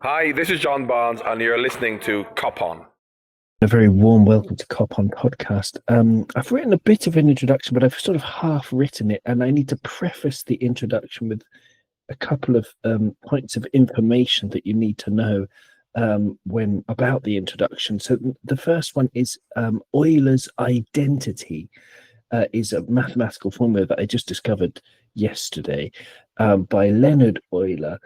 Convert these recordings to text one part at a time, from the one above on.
Hi, this is John Barnes, and you're listening to Cop On. A very warm welcome to Cop On Podcast. I've written a bit of an introduction, but I've sort of half written it, and I need to preface the introduction with a couple of points of information that you need to know when about the introduction. So the first one is Euler's identity is a mathematical formula that I just discovered yesterday by Leonhard Euler.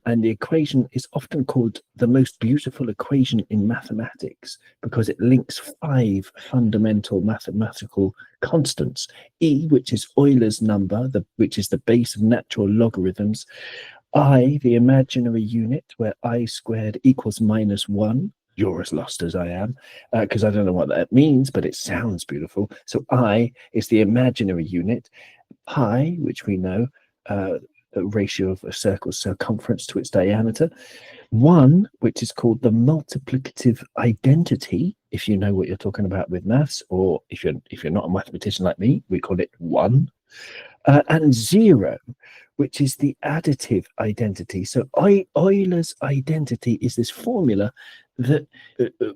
And the equation is often called the most beautiful equation in mathematics because it links 5 fundamental mathematical constants. E, which is Euler's number, which is the base of natural logarithms. I, the imaginary unit, where I squared equals -1. You're as lost as I am, because I don't know what that means, but it sounds beautiful. So I is the imaginary unit. Pi, which we know, the ratio of a circle's circumference to its diameter. 1, which is called the multiplicative identity, if you know what you're talking about with maths, or if you're not a mathematician like me, we call it 1. And 0, which is the additive identity. So Euler's identity is this formula that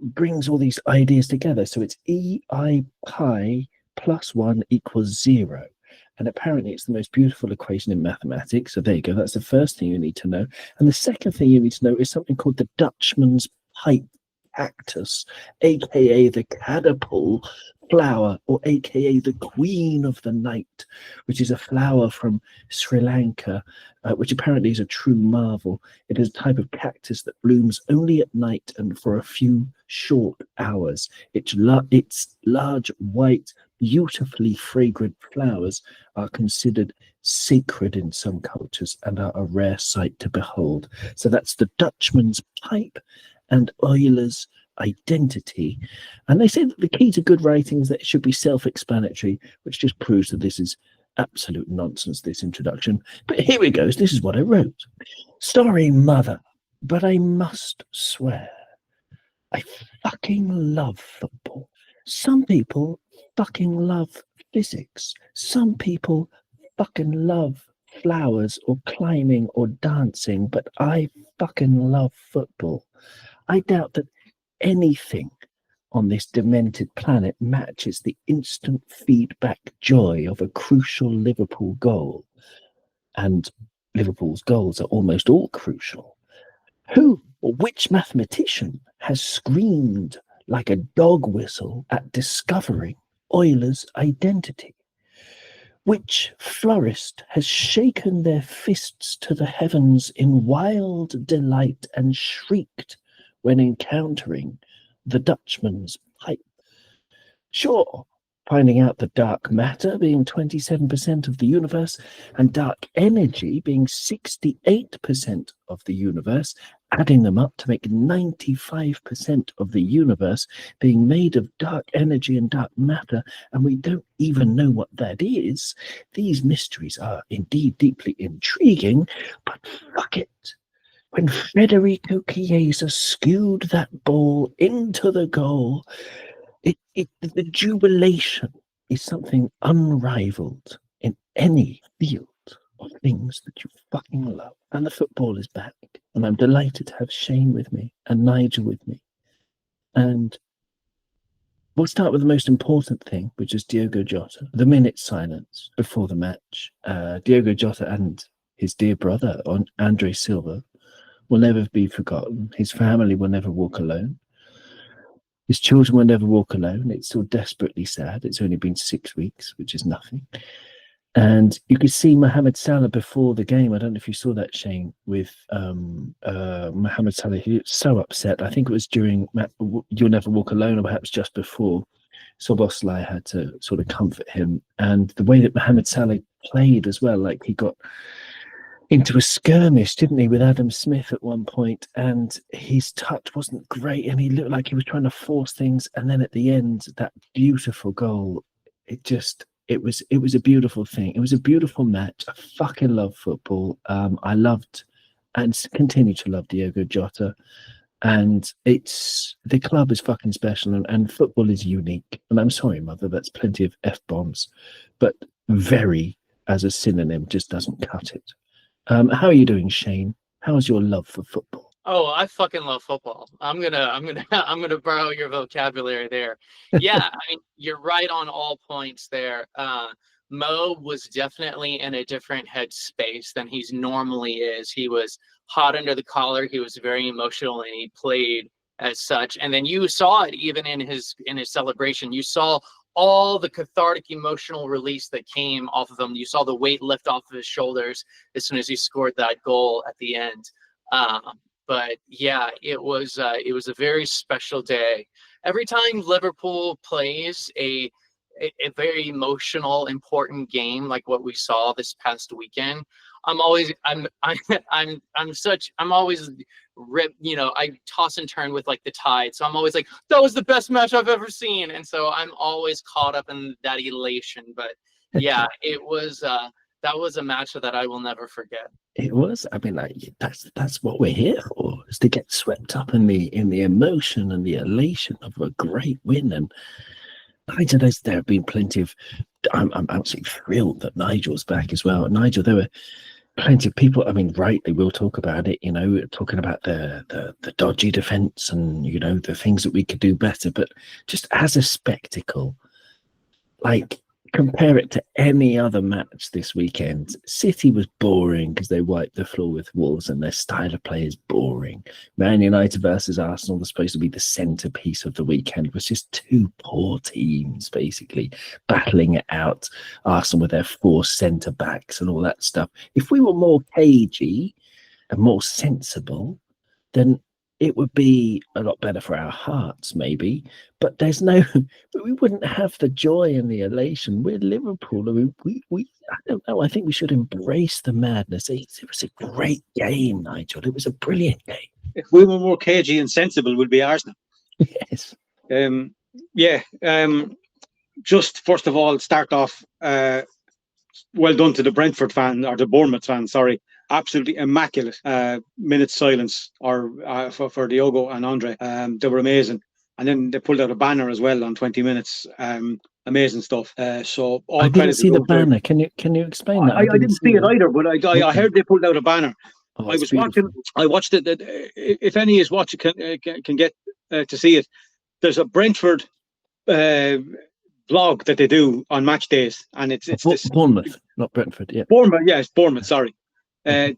brings all these ideas together. So it's EI pi plus 1 equals 0. And apparently it's the most beautiful equation in mathematics. So there you go. That's the first thing you need to know. And the second thing you need to know is something called the Dutchman's pipe cactus, aka the catapult flower, or aka the queen of the night, which is a flower from Sri Lanka, which apparently is a true marvel. It is a type of cactus that blooms only at night and for a few short hours. Its large, white, beautifully fragrant flowers are considered sacred in some cultures and are a rare sight to behold. So that's the Dutchman's pipe and Euler's identity. And they say that the key to good writing is that it should be self-explanatory, which just proves that this is absolute nonsense, this introduction. But here it goes. This is what I wrote. Sorry, mother, but I must swear. I fucking love football. Some people fucking love physics. Some people fucking love flowers or climbing or dancing, but I fucking love football. I doubt that anything on this demented planet matches the instant feedback joy of a crucial Liverpool goal. And Liverpool's goals are almost all crucial. Who or which mathematician has screamed like a dog whistle at discovering Euler's identity? Which florist has shaken their fists to the heavens in wild delight and shrieked when encountering the Dutchman's pipe? Sure, finding out the dark matter being 27% of the universe and dark energy being 68% of the universe, adding them up to make 95% of the universe being made of dark energy and dark matter, and we don't even know what that is. These mysteries are indeed deeply intriguing, but fuck it. When Federico Chiesa skewed that ball into the goal, the jubilation is something unrivaled in any field of things that you fucking love. And the football is back. And I'm delighted to have Shane with me and Nigel with me. And we'll start with the most important thing, which is Diogo Jota. The minute silence before the match. Diogo Jota and his dear brother, Andre Silva, will never be forgotten. His family will never walk alone. His children will never walk alone. It's so desperately sad. It's only been 6 weeks, which is nothing. And you could see Mohamed Salah before the game. I don't know if you saw that, Shane, with Mohamed Salah. He was so upset. I think it was during You'll Never Walk Alone, or perhaps just before. Szoboszlai had to sort of comfort him. And the way that Mohamed Salah played as well, like he got into a skirmish, didn't he, with Adam Smith at one point, and his touch wasn't great, and he looked like he was trying to force things, and then at the end, that beautiful goal, it was a beautiful thing. It was a beautiful match. I fucking love football. I loved and continue to love Diogo Jota, and the club is fucking special, and football is unique. And I'm sorry, mother, that's plenty of F-bombs, but very as a synonym just doesn't cut it. How are you doing, Shane? How's your love for football? Oh, I fucking love football. I'm gonna borrow your vocabulary there. Yeah, I mean, you're right on all points there. Mo was definitely in a different headspace than he's normally is. He was hot under the collar. He was very emotional, and he played as such. And then you saw it even in his celebration. You saw all the cathartic emotional release that came off of him. You saw the weight lift off of his shoulders as soon as he scored that goal at the end. But yeah, it was a very special day. Every time Liverpool plays a very emotional, important game like what we saw this past weekend, I'm always I'm always I toss and turn with like the tide. So I'm always like, that was the best match I've ever seen, and so I'm always caught up in that elation. But yeah, it was that was a match that I will never forget. It was. I mean, like, that's what we're here for, is to get swept up in the emotion and the elation of a great win. And Nigel, there have been plenty of. I'm absolutely thrilled that Nigel's back as well. Nigel, there were plenty of people. I mean, rightly, we'll talk about it. Talking about the dodgy defense and the things that we could do better. But just as a spectacle, like, compare it to any other match this weekend. City was boring because they wiped the floor with Wolves and their style of play is boring. Man United versus Arsenal was supposed to be the centrepiece of the weekend. It was just two poor teams basically battling it out. Arsenal with their 4 centre-backs and all that stuff. If we were more cagey and more sensible, then it would be a lot better for our hearts, maybe. But we wouldn't have the joy and the elation. We're Liverpool. I mean, I don't know. I think we should embrace the madness. It was a great game, Nigel. It was a brilliant game. If we were more cagey and sensible, we'd be Arsenal. Yes. Just first of all, start off. Well done to the Brentford fan, or the Bournemouth fan. Sorry. Absolutely immaculate minute silence for Diogo and Andre. They were amazing, and then they pulled out a banner as well on 20 minutes. Amazing stuff. So all I didn't see the banner. Can you explain that? I didn't see it either, but I heard they pulled out a banner. Oh, I was watching. I watched it. If any is watching can get to see it, there's a Brentford blog that they do on match days, and it's Bournemouth, not Brentford. Yeah, Bournemouth. Yeah, it's Bournemouth. Sorry. They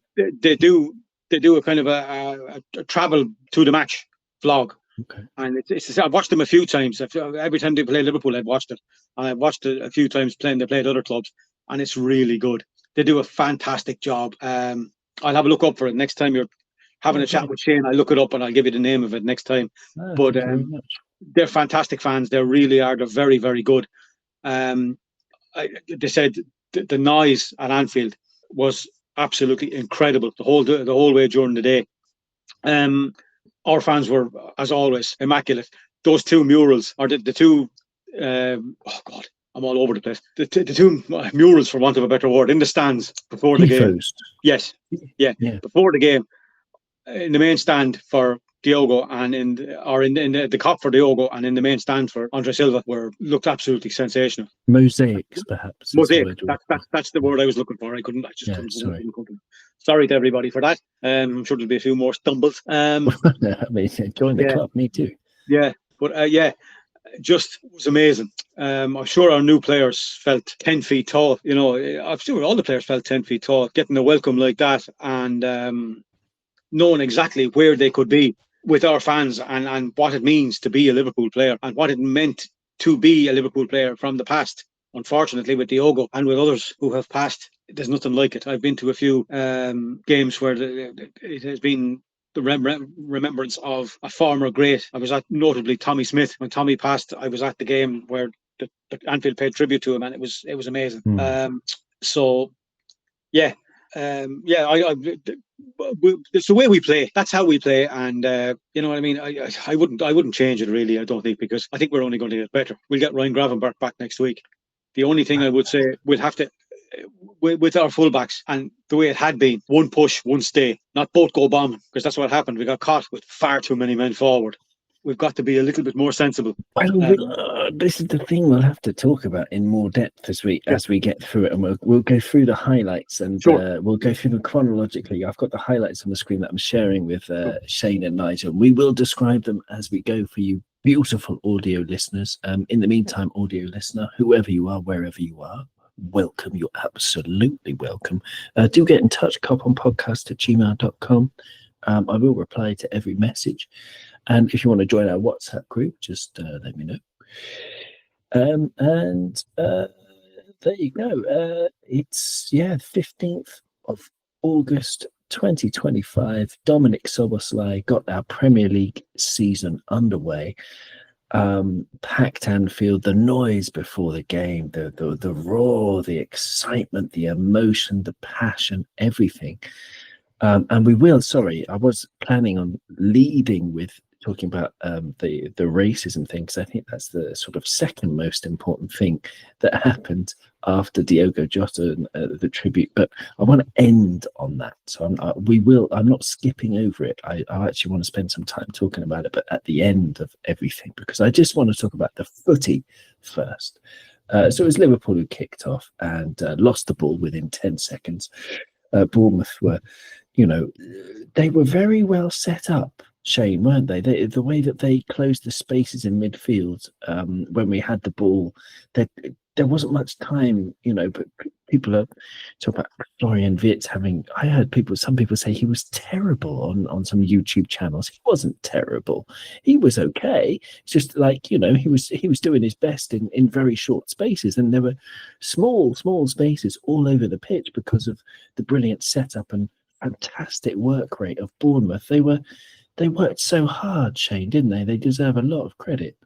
do a kind of a travel to the match vlog. Okay. And it's I've watched them a few times. Every time they play Liverpool, I've watched it. And I've watched it a few times they played other clubs, and it's really good. They do a fantastic job. I'll have a look up for it next time you're having a chat with Shane. I'll look it up and I'll give you the name of it next time. But they're fantastic fans. They really are. They're very, very good. They said the noise at Anfield was absolutely incredible the whole way during the day. Our fans were, as always, immaculate. Those 2 murals, or the 2 oh god, I'm all over the place. The 2 murals, for want of a better word, in the stands before the game. Yes, yeah, before the game, in the main stand for Diogo and in the cop for Diogo and in the main stand for Andre Silva looked absolutely sensational. Mosaics, perhaps. Mosaic. That's the word I was looking for. I just couldn't. Sorry to everybody for that. I'm sure there'll be a few more stumbles. I mean, join the club. Me too. Yeah, but just was amazing. I'm sure our new players felt 10 feet tall. I'm sure all the players felt 10 feet tall, getting a welcome like that, and knowing exactly where they could be with our fans and what it means to be a Liverpool player and what it meant to be a Liverpool player from the past. Unfortunately, with Diogo and with others who have passed, there's nothing like it. I've been to a few games where it has been the remembrance of a former great. I was at, notably, Tommy Smith. When Tommy passed, I was at the game where the Anfield paid tribute to him, and it was amazing. It's the way we play. That's how we play, and you know what I mean. I wouldn't change it really. I don't think, because I think we're only going to get better. We'll get Ryan Gravenberch back next week. The only thing I would say, we'll have to, with our fullbacks and the way it had been, one push, one stay, not both go bombing, because that's what happened. We got caught with far too many men forward. we've got to be a little bit more sensible. This is the thing we'll have to talk about in more depth as we get through it, and we'll go through the highlights, and we'll go through them chronologically. I've got the highlights on the screen that I'm sharing with Shane and Nigel. We will describe them as we go for you beautiful audio listeners. In the meantime, audio listener, whoever you are, wherever you are, welcome. You're absolutely welcome. Do get in touch, coponpodcast@gmail.com. I will reply to every message. And if you want to join our WhatsApp group, just let me know. And there you go. It's 15th of August 2025. Dominic Szoboszlai got our Premier League season underway. Packed Anfield, the noise before the game, the roar, the excitement, the emotion, the passion, everything. And we will, I was planning on leading with talking about the racism thing, because I think that's the sort of second most important thing that happened after Diogo Jota and the tribute. But I want to end on that, so I'm not skipping over it. I actually want to spend some time talking about it, but at the end of everything, because I just want to talk about the footy first. So it was Liverpool who kicked off and lost the ball within 10 seconds. Bournemouth were, they were very well set up, Shane, weren't they? The way that they closed the spaces in midfield when we had the ball, there wasn't much time, but people are talking about Florian Wirtz I heard some people say he was terrible on some YouTube channels. He wasn't terrible. He was okay. It's just like, he was doing his best in very short spaces, and there were small spaces all over the pitch because of the brilliant setup and fantastic work rate of Bournemouth. They worked so hard, Shane, didn't they? They deserve a lot of credit.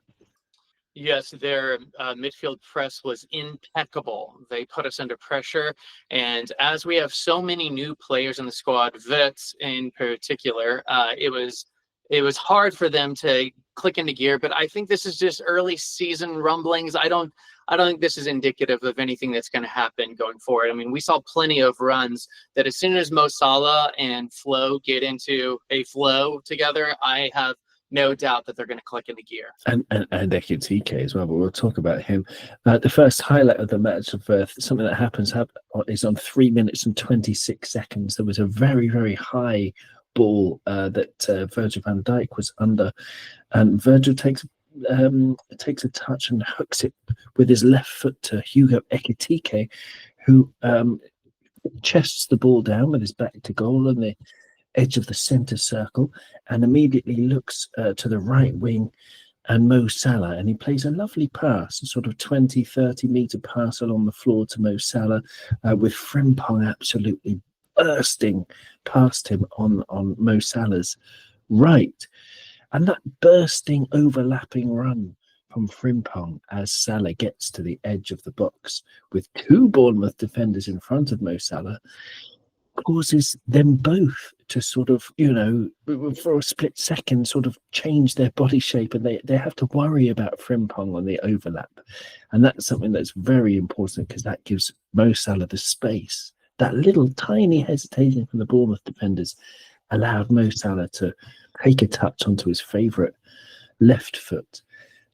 Yes, their midfield press was impeccable. They put us under pressure. And as we have so many new players in the squad, Wirtz in particular, it was hard for them to click into gear. But I think this is just early season rumblings. I don't think this is indicative of anything that's going to happen going forward. I mean, we saw plenty of runs that as soon as Mo Salah and Flo get into a flow together, I have no doubt that they're going to click into gear. And Ekitike as well, but we'll talk about him. The first highlight of the match of something that happens is on 3 minutes and 26 seconds. There was a very, very high ball that Virgil van Dijk was under, and Virgil takes a touch and hooks it with his left foot to Hugo Ekitike, who chests the ball down with his back to goal on the edge of the centre circle, and immediately looks to the right wing and Mo Salah, and he plays a lovely pass, a sort of 20-30 metre pass along the floor to Mo Salah, with Frimpong absolutely bursting past him on Mo Salah's right. And that bursting, overlapping run from Frimpong as Salah gets to the edge of the box with two Bournemouth defenders in front of Mo Salah causes them both to sort of, for a split second, sort of change their body shape, and they have to worry about Frimpong on the overlap. And that's something that's very important, because that gives Mo Salah the space. That little tiny hesitation from the Bournemouth defenders allowed Mo Salah to take a touch onto his favourite left foot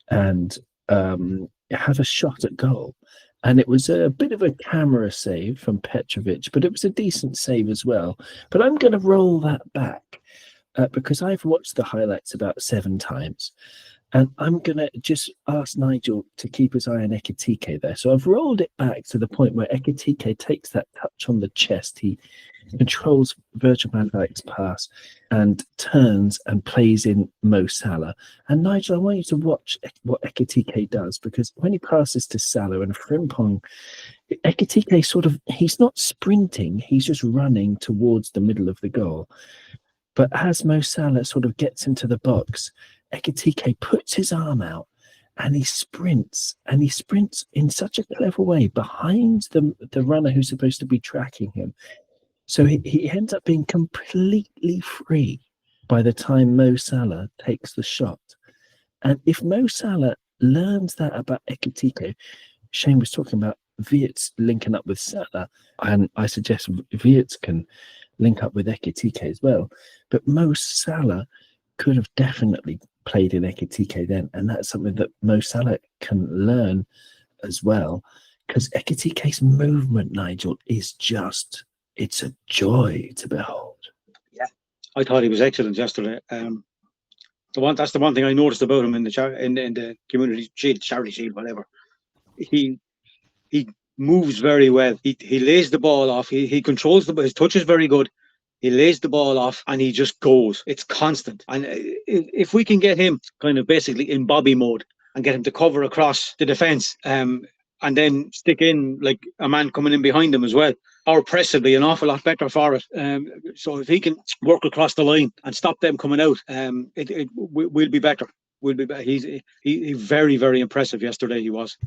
and have a shot at goal. And it was a bit of a camera save from Petrovic, but it was a decent save as well. But I'm going to roll that back because I've watched the highlights about 7 times. And I'm going to just ask Nigel to keep his eye on Ekitike there. So I've rolled it back to the point where Ekitike takes that touch on the chest. He controls Virgil van Dijk's pass and turns and plays in Mo Salah. And Nigel, I want you to watch what Ekitike does, because when he passes to Salah and Frimpong, Ekitike he's not sprinting, he's just running towards the middle of the goal. But as Mo Salah sort of gets into the box, Ekitike puts his arm out and he sprints in such a clever way behind the runner who's supposed to be tracking him. So he ends up being completely free by the time Mo Salah takes the shot. And if Mo Salah learns that about Ekitike, Shane was talking about Wirtz linking up with Salah, and I suggest Wirtz can link up with Ekitike as well. But Mo Salah could have definitely played in Ekitike then, and that's something that Mo Salah can learn as well, because Ekitike's movement, Nigel, is just, it's a joy to behold. Yeah, I thought he was excellent yesterday. That's the one thing I noticed about him in the community shield, charity shield, whatever. He moves very well. He lays the ball off. He controls the ball. His touch is very good. He lays the ball off and he just goes. It's constant. And if we can get him kind of basically in Bobby mode and get him to cover across the defence, and then stick in like a man coming in behind him as well, our press will be an awful lot better for it. So if he can work across the line and stop them coming out, we'll be better. He's very, very impressive yesterday. He was.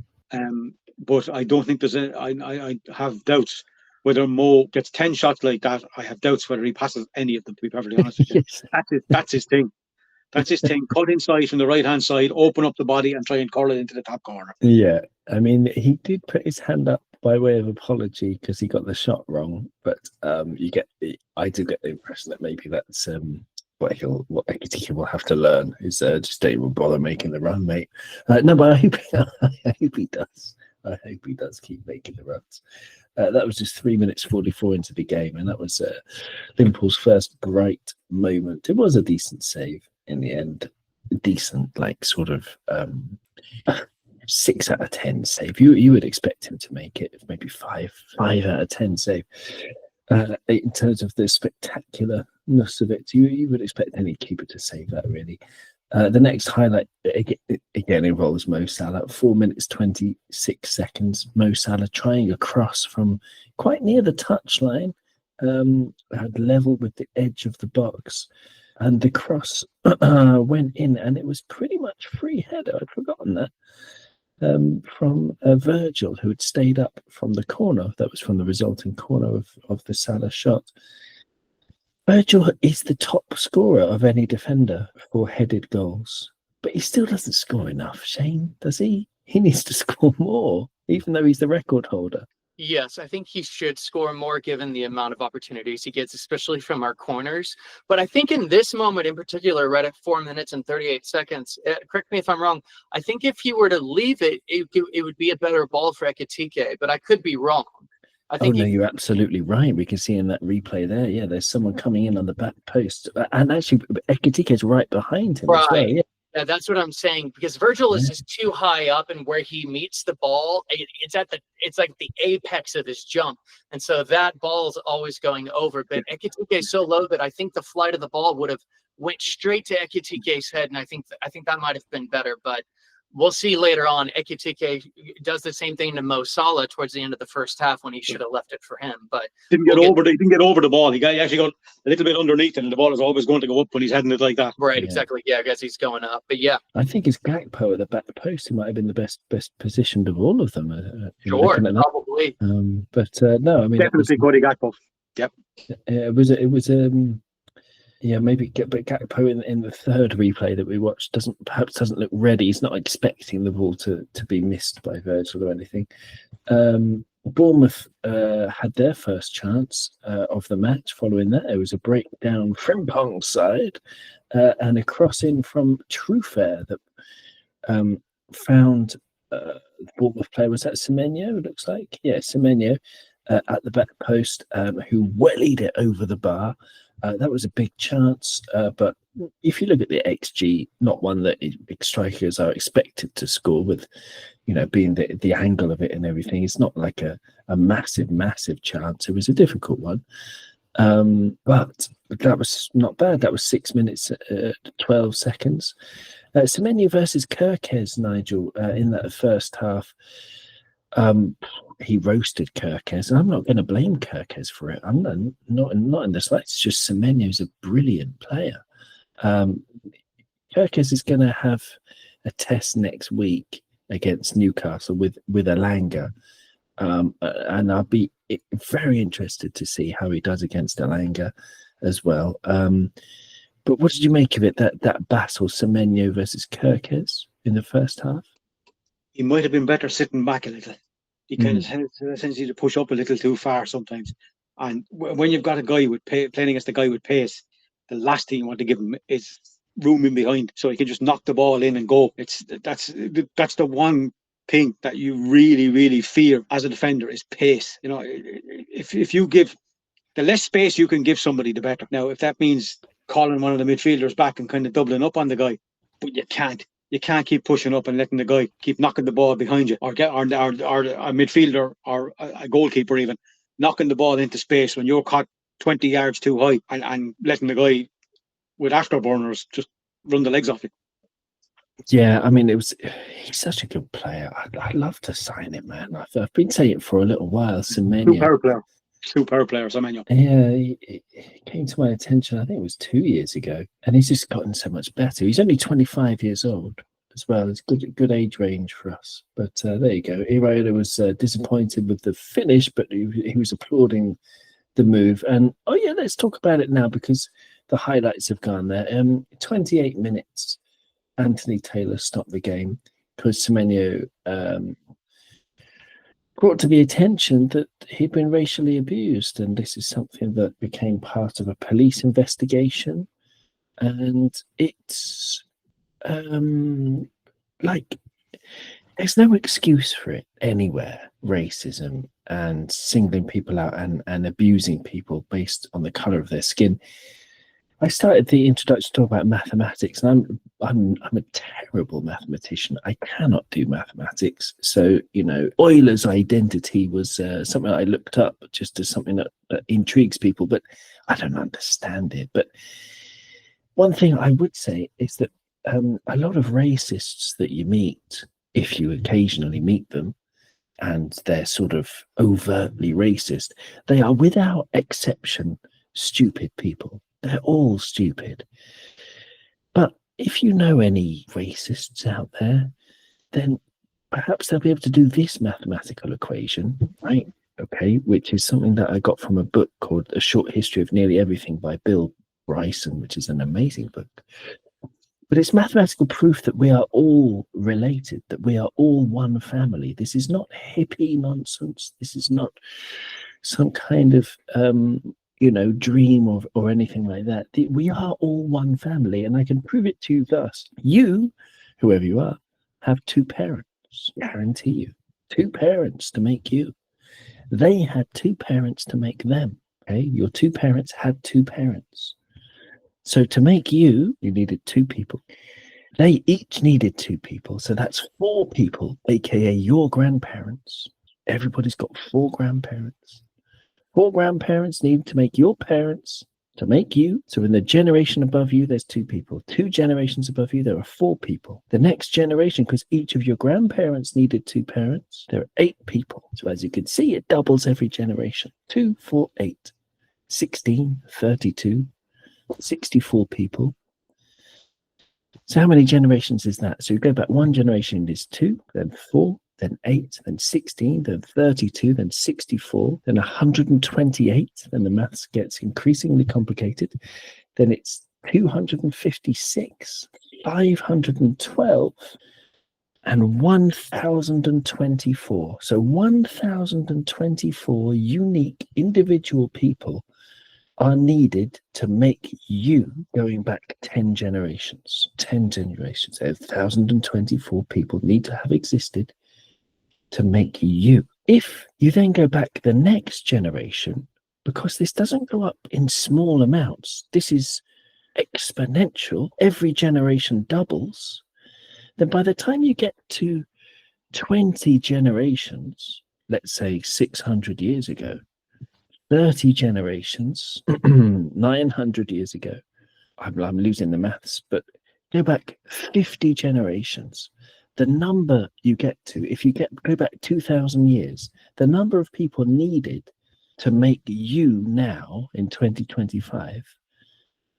But I don't think I have doubts whether Mo gets 10 shots like that. I have doubts whether he passes any of them, to be perfectly honest with you. Yes. That's his thing. That's his thing. Cut inside from the right-hand side, open up the body and try and curl it into the top corner. Yeah. I mean, he did put his hand up by way of apology because he got the shot wrong. But I do get the impression that maybe that's what Ekitike will have to learn is just don't even bother making the run, mate. No, but I hope he does. I hope he does keep making the runs. That was just 3 minutes 44 into the game, and that was Liverpool's first bright moment. It was a decent save in the end. Decent, like sort of 6 out of 10 save. You would expect him to make it, maybe 5 out of 10 save. In terms of the spectacularness of it, you would expect any keeper to save that, really. The next highlight again involves Mo Salah. 4 minutes 26 seconds. Mo Salah trying across from quite near the touchline, had level with the edge of the box, and the cross went in, and it was pretty much free header. I'd forgotten that. From Virgil, who had stayed up from the corner. That was from the resulting corner of the Salah shot. Virgil is the top scorer of any defender for headed goals, but he still doesn't score enough, Shane, does he? He needs to score more, even though he's the record holder. Yes, I think he should score more given the amount of opportunities he gets, especially from our corners. But I think in this moment in particular, right at 4 minutes and 38 seconds, correct me if I'm wrong, I think if he were to leave it, it would be a better ball for Ekitike, but I could be wrong. I think you're absolutely right. We can see in that replay there, yeah, there's someone coming in on the back post. And actually, Ekitike is right behind him as well. Yeah. Yeah, that's what I'm saying, because Virgil is just too high up, and where he meets the ball, it's like the apex of his jump, and so that ball's always going over. But Ekitike is so low that I think the flight of the ball would have went straight to Ekitike's head, and I think that might have been better. But we'll see later on. Ekitike does the same thing to Mo Salah towards the end of the first half when he should have left it for him. But he didn't get over the ball. He actually got a little bit underneath it, and the ball is always going to go up when he's heading it like that. Right, exactly. Yeah, I guess he's going up. But yeah, I think it's Gakpo at the back post who might have been the best positioned of all of them. Sure, probably. No, I mean definitely Cody Gakpo. Yep. It was. Yeah, maybe but Gakpo in the third replay that we watched doesn't look ready. He's not expecting the ball to be missed by Virgil or anything. Bournemouth had their first chance of the match. Following that, it was a breakdown Frimpong's side and a cross in from Trufair that found Bournemouth player. Was that Semenyo? It looks like, yeah, Semenyo at the back post, who wellied it over the bar. That was a big chance, but if you look at the XG, not one that strikers are expected to score with, being the angle of it and everything. It's not like a massive chance. It was a difficult one, but that was not bad. That was 6 minutes 12 seconds. Semenyo versus Kirkes, Nigel, in that first half. He roasted Kirkes, and I'm not going to blame Kirkes for it. I'm not in the slightest. It's just Semenyo's a brilliant player. Kirkes is going to have a test next week against Newcastle with Elanga, and I'll be very interested to see how he does against Elanga as well. But what did you make of it? That battle, Semenyo versus Kirkes in the first half? He might have been better sitting back a little. He kind of tends to push up a little too far sometimes. And when you've got a guy playing against a guy with pace, the last thing you want to give him is room in behind, so he can just knock the ball in and go. That's the one thing that you really fear as a defender is pace. You know, if you give the less space you can give somebody, the better. Now, if that means calling one of the midfielders back and kind of doubling up on the guy, but you can't. You can't keep pushing up and letting the guy keep knocking the ball behind you, or get or a midfielder or a goalkeeper even knocking the ball into space when you're caught 20 yards too high, and letting the guy with afterburners just run the legs off you. Yeah, I mean, he's such a good player. I'd love to sign him, man. I've been saying it for a little while. Semenyo. Two power players, Semenyo. Yeah, he came to my attention, I think it was 2 years ago, and he's just gotten so much better. He's only 25 years old as well. It's good age range for us. But there you go. Iraola was disappointed with the finish, but he was applauding the move. And let's talk about it now, because the highlights have gone there. 28 minutes, Anthony Taylor stopped the game because Semenyo brought to the attention that he'd been racially abused, and this is something that became part of a police investigation. And it's like, there's no excuse for it anywhere, racism and singling people out and abusing people based on the color of their skin. I started the introduction to talk about mathematics, and I'm a terrible mathematician. I cannot do mathematics. So, Euler's identity was something I looked up just as something that intrigues people, but I don't understand it. But one thing I would say is that a lot of racists that you meet, if you occasionally meet them, and they're sort of overtly racist, they are without exception stupid people. They're all stupid. But if you know any racists out there, then perhaps they'll be able to do this mathematical equation, right? Okay, which is something that I got from a book called A Short History of Nearly Everything by Bill Bryson, which is an amazing book. But it's mathematical proof that we are all related, that we are all one family. This is not hippie nonsense. This is not some kind of dream or anything like that. We are all one family, and I can prove it to you thus. You, whoever you are, have two parents, guarantee you. Two parents to make you. They had two parents to make them. Okay, your two parents had two parents. So to make you needed two people. They each needed two people. So that's four people, aka your grandparents. Everybody's got four grandparents. Four grandparents need to make your parents to make you. So in the generation above you, there's two people. 2 generations above you, there are 4 people. The next generation, because each of your grandparents needed 2 parents, there are 8 people. So as you can see, it doubles every generation. 2, 4, 8, 16, 32, 64 people. So how many generations is that? So you go back 1 generation is 2, then 4, then 8, then 16, then 32, then 64, then 128, then the maths gets increasingly complicated. Then it's 256, 512, and 1024. So 1024 unique individual people are needed to make you, going back 10 generations. 10 generations. 1,024 people need to have existed to make you. If you then go back the next generation, because this doesn't go up in small amounts, this is exponential, every generation doubles, then by the time you get to 20 generations, let's say 600 years ago, 30 generations, 900 years ago, I'm losing the maths, but go back 50 generations, the number you get to, if you go back 2,000 years, the number of people needed to make you now in 2025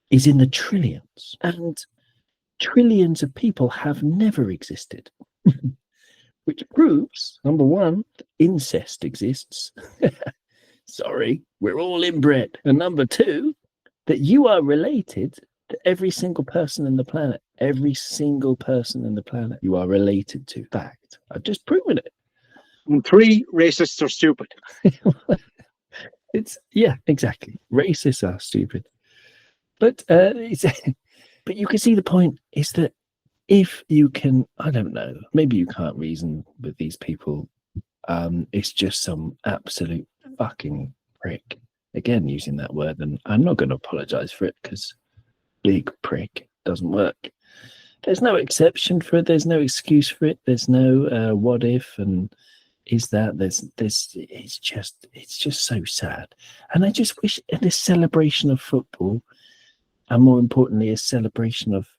is in the trillions. And trillions of people have never existed, which proves, number one, that incest exists. Sorry, we're all inbred. And number 2, that you are related to every single person on the planet. Every single person on the planet you are related to. Fact. I've just proven it. And 3, racists are stupid. Yeah, exactly. Racists are stupid. But But you can see the point is that if you can, I don't know, maybe you can't reason with these people. It's just some absolute fucking prick. Again, using that word, and I'm not going to apologize for it because big prick doesn't work. There's no exception for it. There's no excuse for it. There's no what if and is that. There's it's just so sad. And I just wish in this celebration of football, and more importantly, a celebration of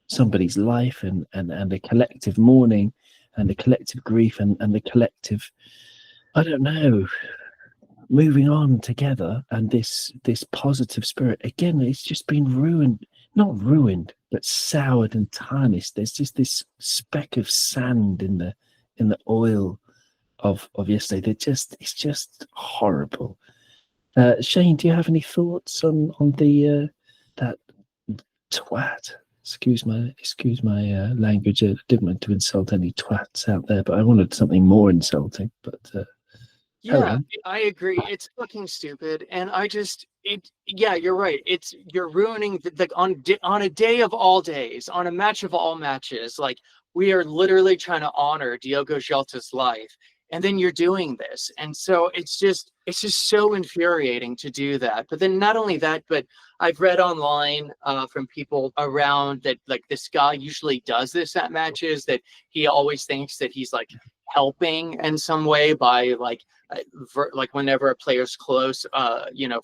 somebody's life and a collective mourning and the collective grief and the collective, I don't know, moving on together, and this positive spirit, again, it's just been ruined, not ruined, but soured and tarnished. There's just this speck of sand in the oil of yesterday. It's just horrible. Shane, do you have any thoughts on the that twat? Excuse my language. I didn't want to insult any twats out there, but I wanted something more insulting. But yeah, hello. I agree. It's fucking stupid, and yeah, you're right. You're ruining on a day of all days, on a match of all matches. Like, we are literally trying to honor Diogo Jota's life, and then you're doing this, and so it's just so infuriating to do that. But then not only that, but I've read online from people around that, like, this guy usually does this at matches, that he always thinks that he's like helping in some way by like whenever a player's close,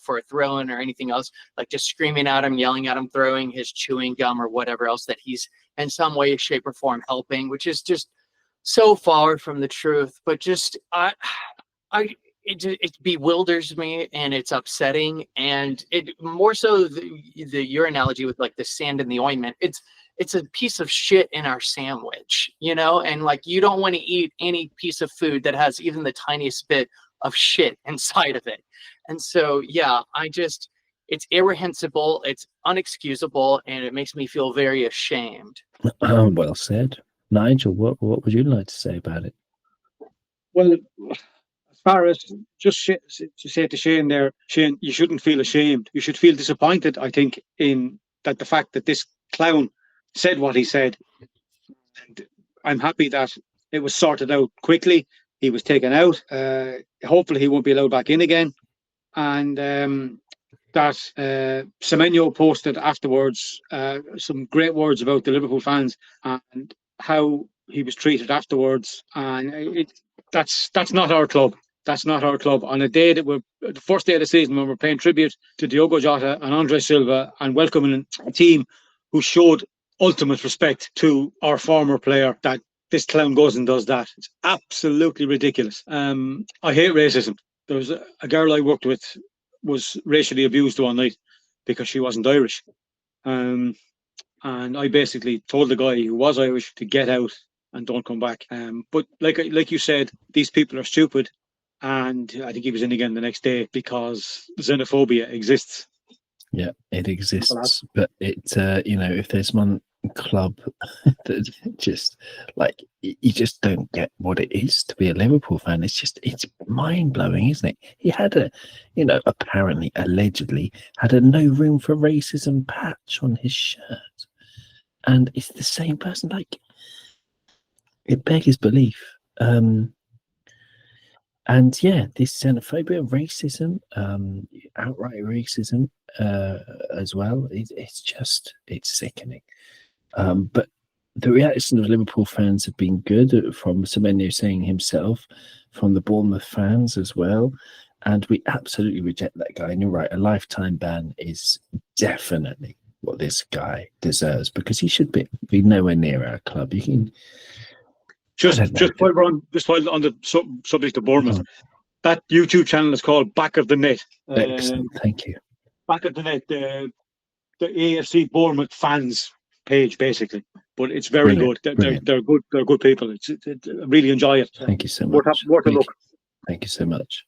for a throw-in or anything else, like just screaming at him, yelling at him, throwing his chewing gum or whatever else, that he's in some way, shape, or form helping, which is just so far from the truth. But just it bewilders me, and it's upsetting, and it more so your analogy with like the sand in the ointment. It's a piece of shit in our sandwich, and like, you don't want to eat any piece of food that has even the tiniest bit of shit inside of it. And so, yeah, it's irrehensible, it's unexcusable, and it makes me feel very ashamed. Well said. Nigel, what would you like to say about it? Well, as far as just to say to Shane there, Shane, you shouldn't feel ashamed. You should feel disappointed, I think, in that the fact that this clown said what he said. And I'm happy that it was sorted out quickly. He was taken out. Hopefully he won't be allowed back in again. And that Semenyo posted afterwards some great words about the Liverpool fans and how he was treated afterwards. And that's not our club. That's not our club. On a day that the first day of the season, when we're paying tribute to Diogo Jota and Andre Silva and welcoming a team who showed ultimate respect to our former player, that this clown goes and does that. It's absolutely ridiculous. I hate racism. There was a girl I worked with was racially abused one night because she wasn't Irish. And I basically told the guy who was Irish to get out and don't come back. But like you said, these people are stupid. And I think he was in again the next day because xenophobia exists. Yeah, it exists. But if there's one club that just, like, you just don't get what it is to be a Liverpool fan. It's mind-blowing, isn't it? He had apparently, allegedly, had a no room for racism patch on his shirt. And it's the same person. Like, it beggars belief. And yeah, this xenophobia, racism, outright racism as well. It's sickening. But the reaction of Liverpool fans have been good, from Semenyo saying himself, from the Bournemouth fans as well. And we absolutely reject that guy. And you're right, a lifetime ban is definitely what this guy deserves, because he should be nowhere near our club. You can just while on the subject of Bournemouth, that YouTube channel is called Back of the Net. Excellent, thank you. Back of the Net, the AFC Bournemouth fans page, basically. But it's very good. They're good. They're good people. I really enjoy it. Thank you so much. Worth a look. Thank you so much.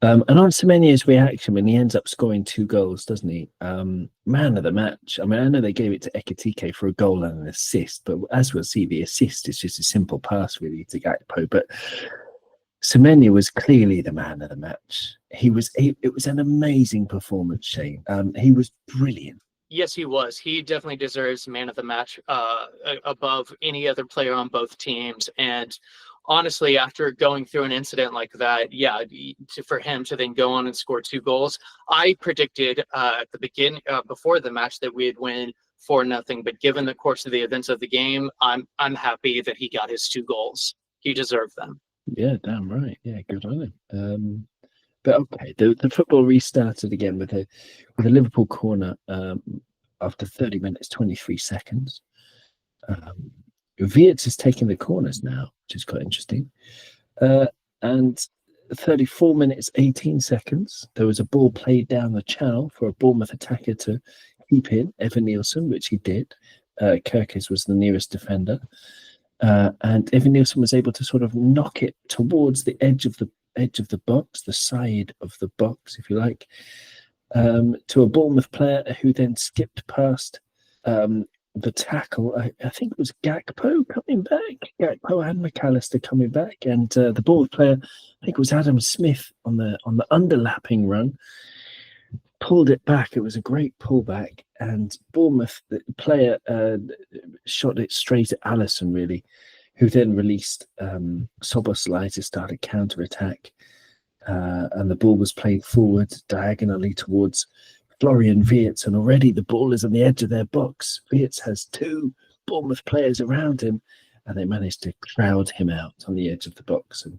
And on Semenyo's reaction when he ends up scoring 2 goals, doesn't he? Man of the match. I mean, I know they gave it to Ekitike for a goal and an assist, but as we'll see, the assist is just a simple pass really to Gakpo. But Semenyo was clearly the man of the match. It was an amazing performance, Shane. He was brilliant. Yes, he was. He definitely deserves man of the match above any other player on both teams. And honestly, after going through an incident like that, yeah, for him to then go on and score 2 goals, I predicted at the beginning, before the match, that we'd win 4-0. But given the course of the events of the game, I'm happy that he got his 2 goals. He deserved them. Yeah, damn right. Yeah, good on him. But okay, the football restarted again with a Liverpool corner after 30 minutes, 23 seconds. Wirtz is taking the corners now, which is quite interesting. And 34 minutes, 18 seconds, there was a ball played down the channel for a Bournemouth attacker to keep in, Evan Nielsen, which he did. Kirkes was the nearest defender. And Evan Nielsen was able to sort of knock it towards the edge of the box, the side of the box, if you like, to a Bournemouth player who then skipped past the tackle. I think it was Gakpo coming back. Gakpo and McAllister coming back, and the Bournemouth player, I think it was Adam Smith on the underlapping run, pulled it back. It was a great pullback, and Bournemouth, the player, shot it straight at Alisson, really, who then released Szoboszlai to start a counter-attack. And the ball was played forward diagonally towards Florian Wirtz, and already the ball is on the edge of their box. Wirtz has 2 Bournemouth players around him, and they managed to crowd him out on the edge of the box and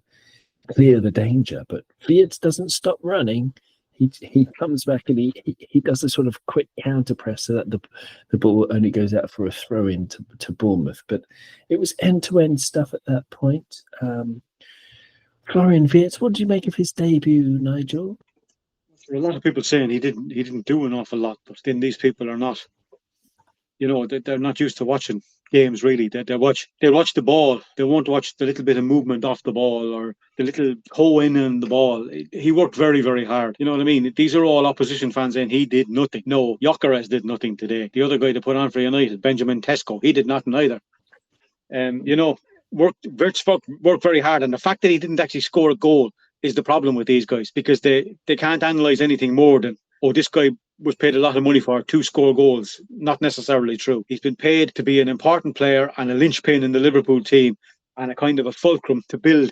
clear the danger. But Wirtz doesn't stop running. He comes back and he does a sort of quick counter press so that the ball only goes out for a throw in to Bournemouth. But it was end-to-end stuff at that point. Florian Wirtz, what did you make of his debut, Nigel? There are a lot of people saying he didn't do an awful lot, but then these people are not, they're not used to watching games really. They'll watch the ball. They won't watch the little bit of movement off the ball or the little hoe in on the ball. He worked very, very hard. You know what I mean? These are all opposition fans saying he did nothing. No, Gyökeres did nothing today. The other guy they put on for United, Benjamin Tesco, he did nothing either. Wirtz worked very hard, and the fact that he didn't actually score a goal is the problem with these guys, because they can't analyse anything more than, this guy was paid a lot of money to score goals. Not necessarily true. He's been paid to be an important player and a linchpin in the Liverpool team and a kind of a fulcrum to build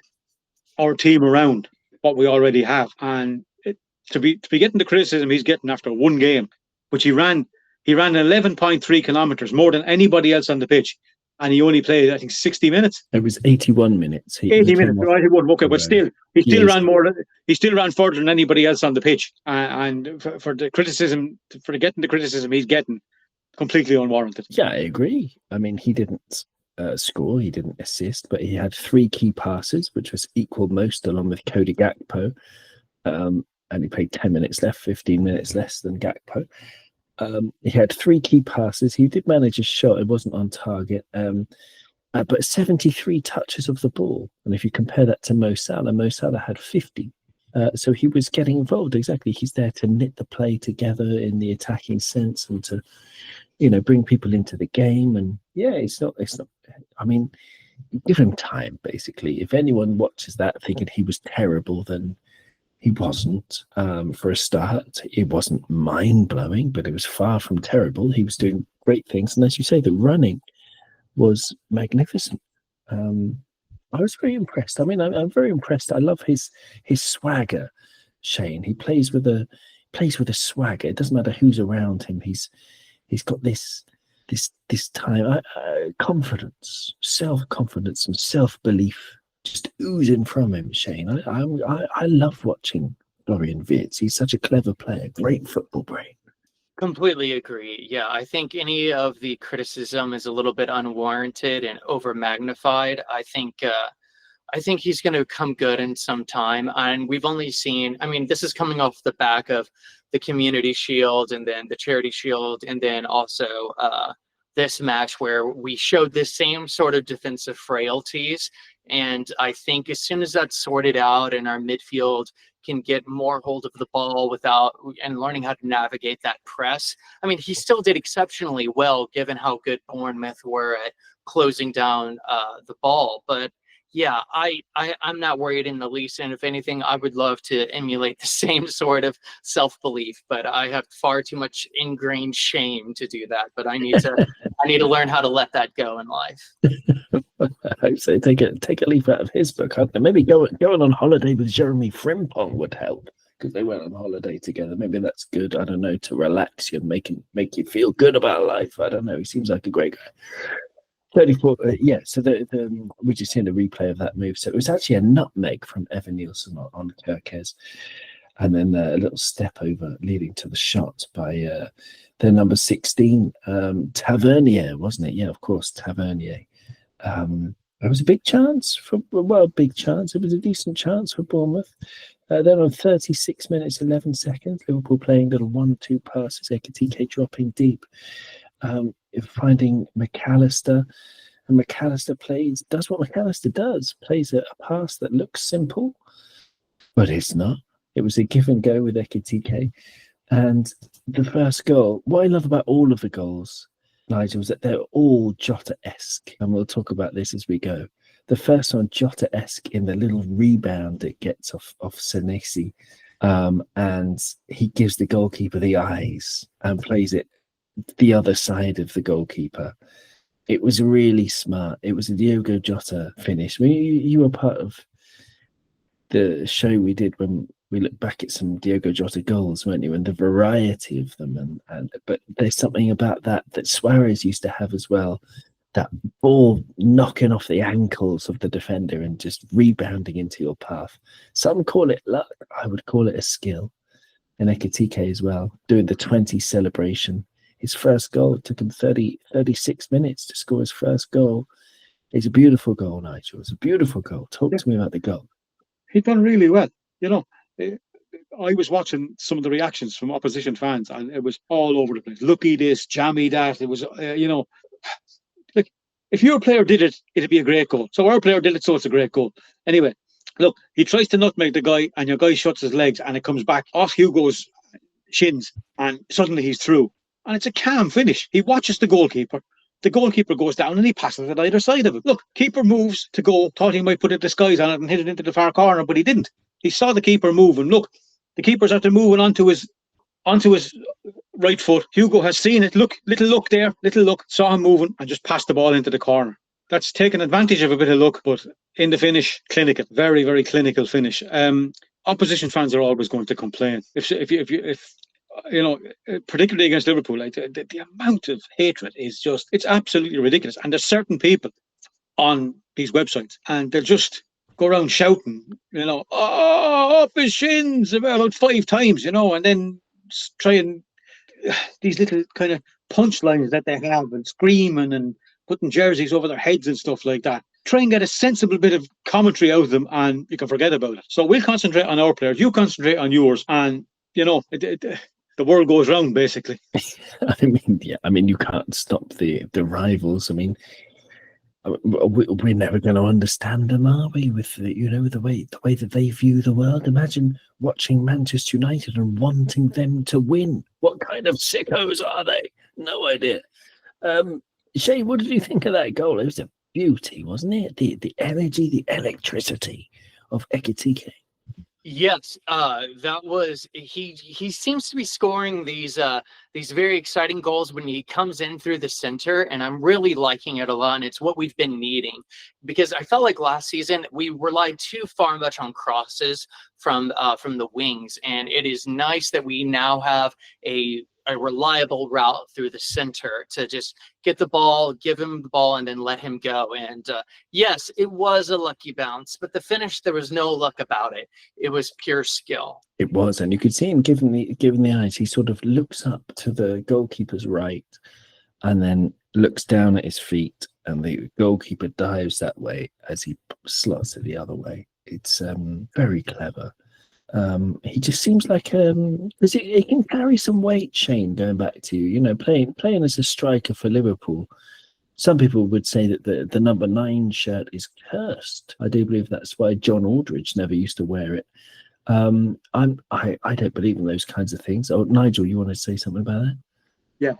our team around what we already have. And to be getting the criticism he's getting after one game, which he ran 11.3 kilometres, more than anybody else on the pitch. And he only played, I think, 60 minutes. It was 81 minutes. 80 minutes, right? Okay, but still, he still ran further than anybody else on the pitch. And for the criticism, for getting the criticism he's getting, completely unwarranted. Yeah, I agree. I mean, he didn't score, he didn't assist, but he had 3 key passes, which was equal most, along with Cody Gakpo. And he played 10 minutes left, 15 minutes less than Gakpo. He had 3 key passes. He did manage a shot. It wasn't on target. But 73 touches of the ball. And if you compare that to Mo Salah had 50. So he was getting involved. Exactly. He's there to knit the play together in the attacking sense and to, bring people into the game. And yeah, it's not, I mean, give him time, basically. If anyone watches that thinking he was terrible, then he wasn't. For a start, it wasn't mind-blowing, but it was far from terrible. He was doing great things. And as you say, the running was magnificent. I was very impressed. I mean, I'm very impressed. I love his swagger, Shane. He plays with a swagger. It doesn't matter who's around him. He's got this time confidence, self-confidence and self-belief just oozing from him, Shane. I love watching Florian Wirtz. He's such a clever player, great football brain. Completely agree. Yeah, I think any of the criticism is a little bit unwarranted and over magnified. I think he's going to come good in some time. And we've only seen, I mean, this is coming off the back of the Community Shield and then the Charity Shield, and then also this match where we showed the same sort of defensive frailties. And I think as soon as that's sorted out and our midfield can get more hold of the ball and learning how to navigate that press. I mean, he still did exceptionally well given how good Bournemouth were at closing down the ball. But yeah, I'm not worried in the least. And if anything, I would love to emulate the same sort of self-belief, but I have far too much ingrained shame to do that. But I need to learn how to let that go in life. I hope so. Take a leaf out of his book. I don't know, maybe going on holiday with Jeremy Frimpong would help, because they went on holiday together. Maybe that's good. I don't know, to relax you and make you feel good about life. I don't know. He seems like a great guy. 34. Yeah. So we just seen a replay of that move. So it was actually a nutmeg from Evan Nielsen on Kirkes, and then a little step over leading to the shot by the number 16 Tavernier, wasn't it? Yeah, of course, Tavernier. It was a big chance big chance. It was a decent chance for Bournemouth. Then on 36 minutes 11 seconds, Liverpool playing little 1-2 passes. Ekitike dropping deep, finding McAllister, and McAllister does what McAllister does, plays a pass that looks simple, but it's not. It was a give and go with Ekitike. And the first goal, what I love about all of the goals, Nigel, was that they're all Jota-esque, and we'll talk about this as we go. The first one, Jota-esque, in the little rebound it gets off Senesi, and he gives the goalkeeper the eyes and plays it the other side of the goalkeeper. It was really smart. It was a Diogo Jota finish. I mean, you were part of the show we did when we looked back at some Diogo Jota goals, weren't you? And the variety of them, but there's something about that Suarez used to have as well. That ball knocking off the ankles of the defender and just rebounding into your path. Some call it luck. I would call it a skill. And Ekitike as well, doing the 20 celebration. His first goal, it took him 36 minutes to score his first goal. It's a beautiful goal, Nigel. It's a beautiful goal. Talk to me about the goal. He done really well. You know, I was watching some of the reactions from opposition fans, and it was all over the place. Lucky this, jammy that. It was, like, if your player did it, it'd be a great goal. So our player did it, so it's a great goal. Anyway, look, he tries to nutmeg the guy, and your guy shuts his legs, and it comes back off Hugo's shins, and suddenly he's through. And it's a calm finish. He watches the goalkeeper. The goalkeeper goes down and he passes it either side of it. Look, keeper moves to go, thought he might put a disguise on it and hit it into the far corner, but he didn't. He saw the keeper move, and look, the keeper's after moving onto his right foot. Hugo has seen it. Look, little look, saw him moving and just passed the ball into the corner. That's taken advantage of a bit of luck, but in the finish, clinical, very, very clinical finish. Opposition fans are always going to complain. If particularly against Liverpool, like the amount of hatred is just, it's absolutely ridiculous. And there's certain people on these websites, and they'll just go around shouting, up his shins about 5 times, and then try and these little kind of punchlines that they have, and screaming and putting jerseys over their heads and stuff like that. Try and get a sensible bit of commentary out of them, and you can forget about it. So we'll concentrate on our players, you concentrate on yours, and the world goes round, basically. I mean, you can't stop the rivals. I mean, we're never going to understand them, are we? With the way that they view the world. Imagine watching Manchester United and wanting them to win. What kind of sickos are they? No idea. Shay, what did you think of that goal? It was a beauty, wasn't it? The energy, the electricity of Ekitike. Yes, that was he seems to be scoring these very exciting goals when he comes in through the center, and I'm really liking it a lot, and it's what we've been needing, because I felt like last season we relied too far much on crosses from the wings, and it is nice that we now have a reliable route through the center to just get the ball, give him the ball, and then let him go. And yes, it was a lucky bounce, but the finish, there was no luck about it. It was pure skill. It was, and you could see him given the eyes. He sort of looks up to the goalkeeper's right, and then looks down at his feet, and the goalkeeper dives that way as he slots it the other way. It's very clever. He just seems like because he can carry some weight, Shane, going back to playing as a striker for Liverpool. Some people would say that the number 9 shirt is cursed. I do believe that's why John Aldridge never used to wear it. I don't believe in those kinds of things. Oh, Nigel, you want to say something about that? Yeah.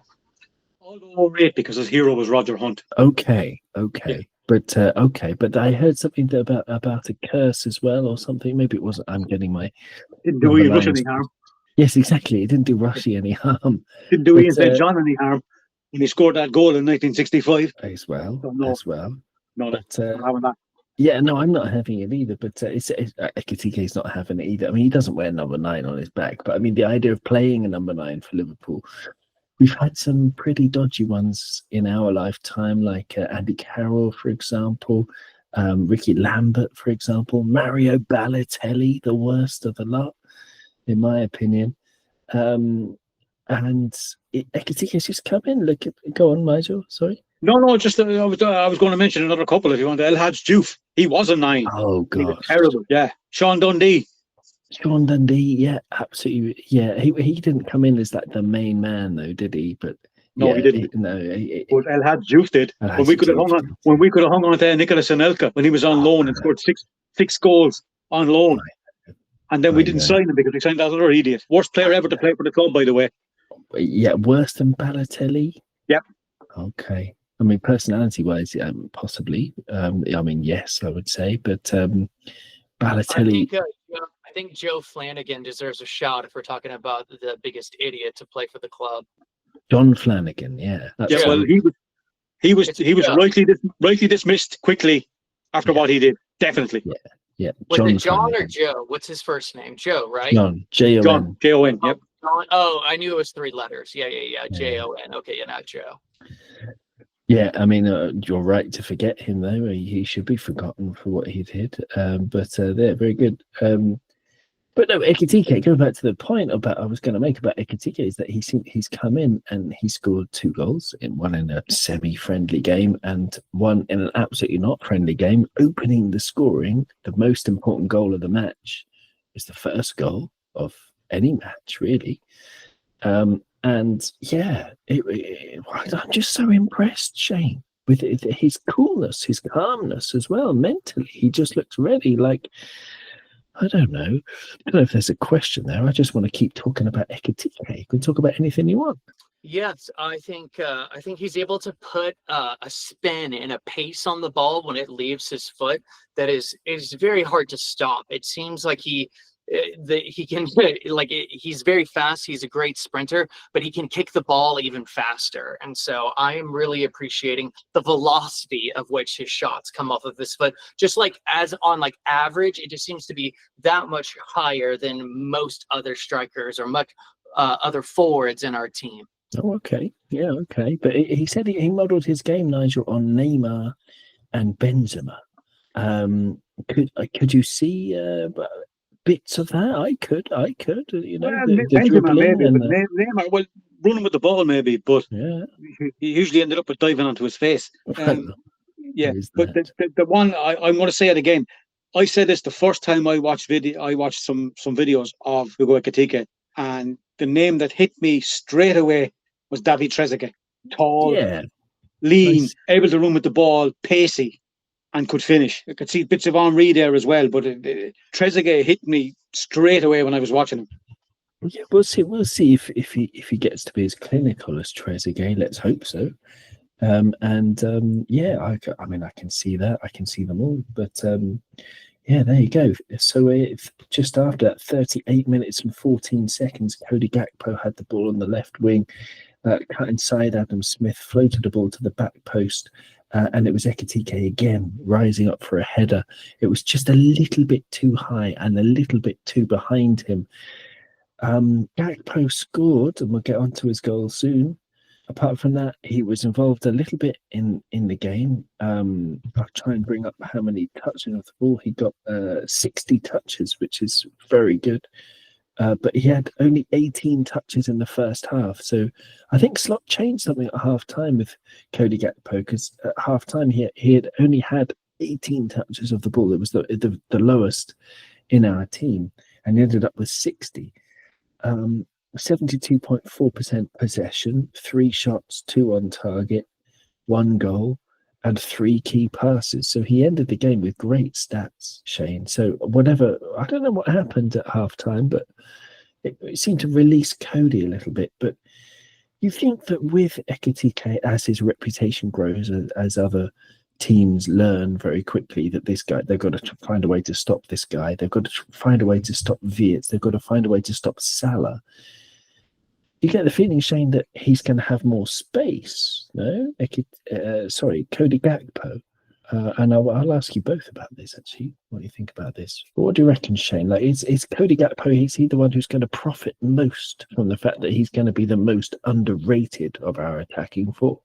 Although rate, because his hero was Roger Hunt. Okay. Yeah. But okay, but I heard something about a curse as well, or something. Maybe it wasn't. I'm getting my Didn't do number Ian Rush nines. any harm. Yes, exactly. It didn't do Rushy any harm. Didn't do But, Ian St. John any harm when he scored that goal in 1965. as well. So, no. As well. No, But I'm having that. yeah, no, I'm not having it either. But Ekitike's not having it either. I mean, he doesn't wear number 9 on his back. But I mean, the idea of playing a number 9 for Liverpool, we've had some pretty dodgy ones in our lifetime, like Andy Carroll, for example, Ricky Lambert, for example, Mario Balotelli, the worst of the lot, in my opinion. And Ekitike's just come in. Go on, Nigel. Sorry. No, just I was going to mention another couple if you want. El Hadj Diouf, he was a 9. Oh He was gosh, terrible. Yeah, Sean Dundee. Sean Dundee. Yeah, absolutely. Yeah, he didn't come in as the main man though, did he? But No, yeah, he didn't. But El Hadj Diouf did. El When Hadj we could have Diouf hung on, did. when we could have hung on to Nicolas Anelka when he was on loan and scored six goals on loan, and then we didn't sign him because we signed that other idiot. Worst player ever to play for the club, by the way. Yeah, worse than Balotelli. Yep. Okay. I mean, personality-wise, possibly. I mean, yes, I would say, but Balotelli. I think Joe Flanagan deserves a shout if we're talking about the biggest idiot to play for the club. John Flanagan, yeah. Yeah, well, he was rightly dismissed quickly after what he did. Definitely. Yeah. Was John it John Flanagan. or Joe? What's his first name? Joe, right? John. Jon. John. Jon. Yep. John. Oh, I knew it was 3 letters. Yeah. Jon. Okay, yeah, not Joe. Yeah, I mean, you're right to forget him, though. He should be forgotten for what he did. But they're very good. But no, Ekitike, going back to the point I was going to make about Ekitike, is that he's come in and he scored 2 goals, one in a semi-friendly game and one in an absolutely not friendly game, opening the scoring. The most important goal of the match is the first goal of any match, really. And yeah, I'm just so impressed, Shane, with his coolness, his calmness as well. Mentally, he just looks ready. Like, I don't know if there's a question there. I just want to keep talking about Ekitike. You can talk about anything you want. Yes, I think he's able to put a spin and a pace on the ball when it leaves his foot that is very hard to stop. It seems like he can he's very fast. He's a great sprinter, but he can kick the ball even faster. And so I am really appreciating the velocity of which his shots come off of his foot. Just like as on average, it just seems to be that much higher than most other strikers or much other forwards in our team. Oh, okay. Yeah, okay. But he said he modelled his game, Nigel, on Neymar and Benzema. Could you see bits of that? I could. The Benzema dribbling maybe, and but Neymar, well, running with the ball maybe, but yeah. he usually ended up with diving onto his face. Yeah, but the one I'm going to say it again. I said this the first time I watched some videos of Diogo Ekitike, and the name that hit me straight away was David Trezeguet. Tall, lean, nice. Able to run with the ball, pacey, and could finish. I could see bits of Henry there as well, but Trezeguet hit me straight away when I was watching him. Yeah, we'll see. We'll see if he gets to be as clinical as Trezeguet. Let's hope so. Yeah, I mean, I can see that. I can see them all. But yeah, there you go. So just after that, 38 minutes and 14 seconds, Cody Gakpo had the ball on the left wing, cut inside Adam Smith, floated the ball to the back post. And it was Ekitike again rising up for a header. It was just a little bit too high and a little bit too behind him. Gakpo scored, and we'll get onto his goal soon. Apart from that, he was involved a little bit in the game. I'll try and bring up how many touches of the ball. He got 60 touches, which is very good. But he had only 18 touches in the first half. So I think Slot changed something at half time with Cody Gakpo, because at half time he had only had 18 touches of the ball. It was the lowest in our team, and he ended up with 60. 72.4% possession, 3 shots, 2 on target, 1 goal, and 3 key passes. So he ended the game with great stats, Shane. So I don't know what happened at halftime, but it seemed to release Cody a little bit. But you think that with Ekitike, as his reputation grows, as other teams learn very quickly that this guy, they've got to find a way to stop this guy. They've got to find a way to stop Wirtz. They've got to find a way to stop Salah. You get the feeling, Shane, that he's going to have more space. No, Cody Gakpo. And I'll ask you both about this, actually. What do you think about this? What do you reckon, Shane? Like, is Cody Gakpo, is he the one who's going to profit most from the fact that he's going to be the most underrated of our attacking four?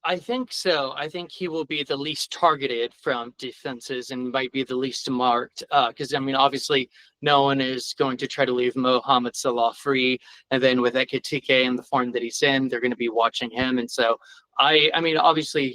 I think so. I think he will be the least targeted from defenses and might be the least marked. Because, I mean, obviously, no one is going to try to leave Mohamed Salah free. And then with Ekitike in the form that he's in, they're going to be watching him. And so, I mean, obviously,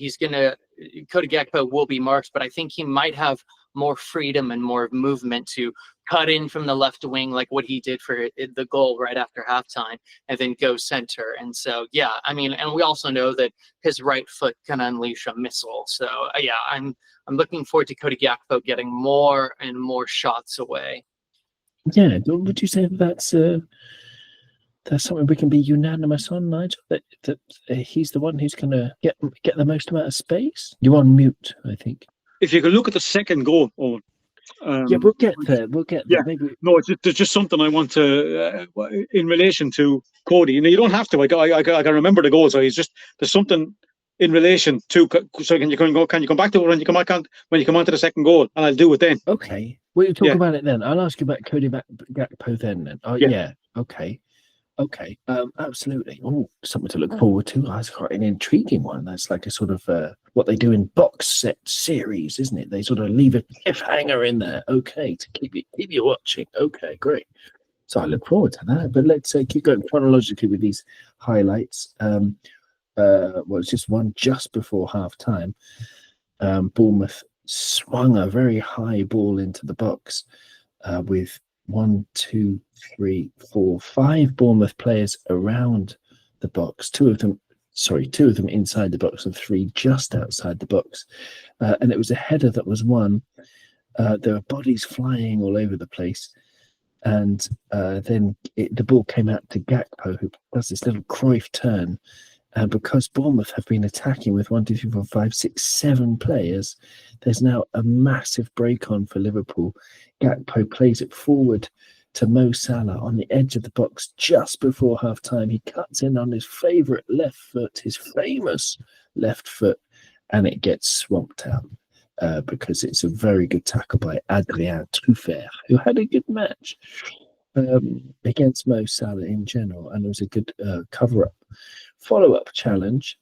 Cody Gakpo will be marked, but I think he might have more freedom and more movement to cut in from the left wing, like what he did for the goal right after halftime, and then go center. And so, yeah, I mean, and we also know that his right foot can unleash a missile. So, yeah, I'm looking forward to Cody Gakpo getting more and more shots away. Yeah, would you say that's something we can be unanimous on, Nigel? That he's the one who's going to get the most amount of space? You're on mute, I think. If you could look at the second goal, yeah, we'll get there. Yeah. Maybe. No, there's just something I want to, in relation to Cody. You don't have to. I can remember the goal. So there's something in relation to. So can you come back to it when you come on to the second goal, and I'll do it then. Okay, we'll talk about it then. I'll ask you about Cody Gakpo then. Oh yeah. Okay. Absolutely. Oh, something to look forward to. That's quite an intriguing one. That's like a sort of what they do in box set series, isn't it? They sort of leave a cliffhanger in there. Okay, to keep you watching. Okay, great. So I look forward to that. But let's keep going chronologically with these highlights. It's just one just before half time. Bournemouth swung a very high ball into the box with 1, 2, 3, 4, 5 Bournemouth players around the box. Two of them inside the box and 3 just outside the box. And it was a header that was won. There were bodies flying all over the place. And then the ball came out to Gakpo, who does this little Cruyff turn. And because Bournemouth have been attacking with 1, 2, 3, 4, 5, 6, 7 players, there's now a massive break on for Liverpool. Gakpo plays it forward to Mo Salah on the edge of the box just before half-time. He cuts in on his favourite left foot, his famous left foot, and it gets swamped out because it's a very good tackle by Adrien Truffert, who had a good match against Mo Salah in general, and it was a good cover-up. Follow-up challenge.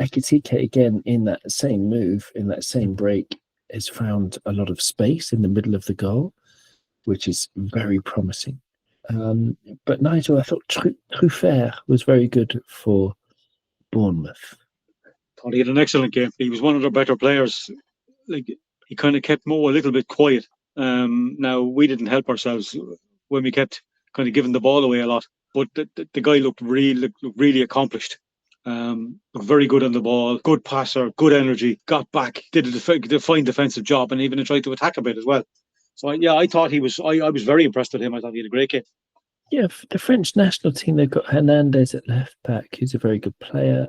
Ekitike, again, in that same move, in that same break, has found a lot of space in the middle of the goal, which is very promising. But Nigel, I thought Truffert was very good for Bournemouth. Thought he had an excellent game. He was one of their better players. Like, he kind of kept Mo a little bit quiet. Now, we didn't help ourselves when we kept kind of giving the ball away a lot. But the guy looked really accomplished. Looked very good on the ball, good passer, good energy, got back, did a fine defensive job, and even tried to attack a bit as well. So I thought I was very impressed with him. I thought he had a great game. Yeah, for the French national team, they've got Hernandez at left back, who's a very good player.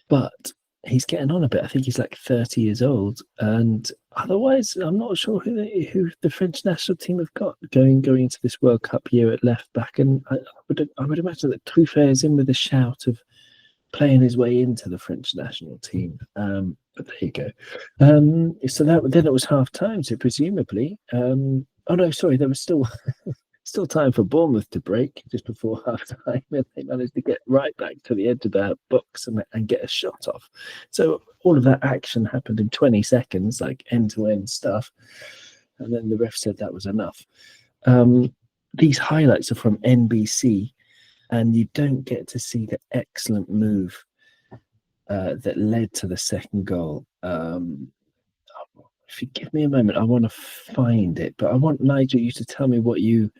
But he's getting on a bit. I think he's like 30 years old, and otherwise, I'm not sure who the French national team have got going into this World Cup year at left back. And I would imagine that Truffert is in with a shout of playing his way into the French national team. But there you go. So then it was half time. So presumably, there was still time for Bournemouth to break just before half time, and they managed to get right back to the edge of the box and get a shot off. So all of that action happened in 20 seconds, like end-to-end stuff. And then the ref said that was enough. These highlights are from NBC, and you don't get to see the excellent move that led to the second goal. If you give me a moment, I want to find it, but I want Nigel, you to tell me what you.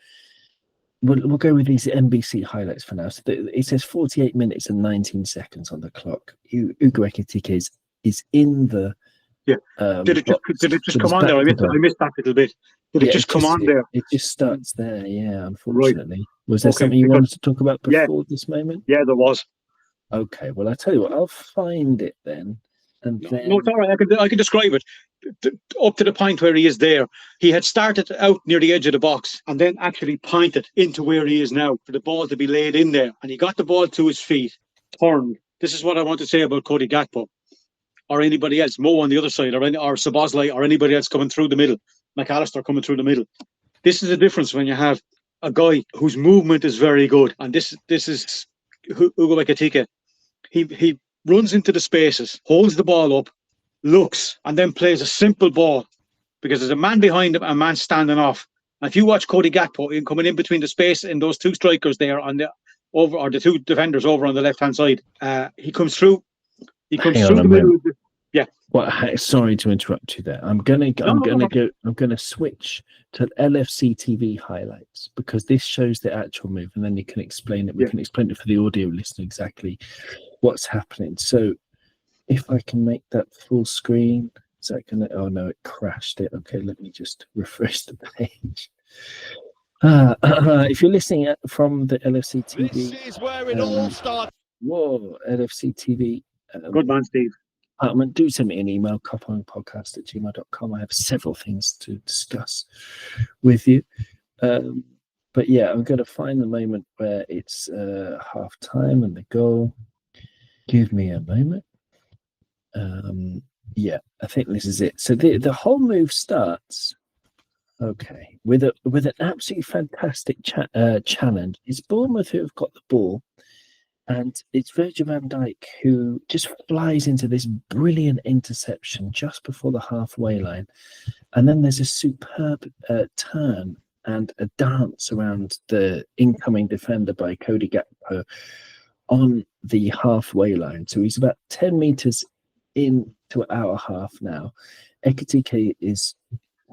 We'll go with these NBC highlights for now. So it says 48 minutes and 19 seconds on the clock. Ugo Ekitike is in the. Yeah. Did it just come on there? I missed that little bit. Did it just come on there? It just starts there. Yeah. Unfortunately, right. Was there something you wanted to talk about before this moment? Yeah, there was. Okay, well, I tell you what, I'll find it then. And then No, it's all right. I can describe it. Up to the point where he is there. He had started out near the edge of the box and then actually pointed into where he is now for the ball to be laid in there. And he got the ball to his feet, turned. This is what I want to say about Cody Gakpo or anybody else, Mo on the other side, or Szoboszlai, or anybody else coming through the middle, McAllister coming through the middle. This is the difference when you have a guy whose movement is very good. And this is Ugo Ekitike. He runs into the spaces, holds the ball up, looks, and then plays a simple ball because there's a man behind him and a man standing off. And if you watch Cody Gakpo coming in between the space and those two strikers there on the over, or the two defenders over on the left hand side, he comes through. He comes through the middle. Well, sorry to interrupt you there. I'm gonna switch to LFC TV highlights because this shows the actual move, and then you can explain it. We can explain it for the audio listener exactly what's happening. So, if I can make that full screen, is that gonna? Oh no, it crashed it. Okay, let me just refresh the page. If you're listening from the LFC TV, this is where it all starts. Whoa, LFC TV. Good man, Steve. Do send me an email, coponpodcast@gmail.com. I have several things to discuss with you. But yeah, I'm going to find the moment where it's half time and the goal. Give me a moment. Yeah, I think this is it. So the whole move starts, okay, with an absolutely fantastic challenge. It's Bournemouth who have got the ball. And it's Virgil van Dijk who just flies into this brilliant interception just before the halfway line. And then there's a superb turn and a dance around the incoming defender by Cody Gakpo on the halfway line. So he's about 10 metres into our half now. Ekitike is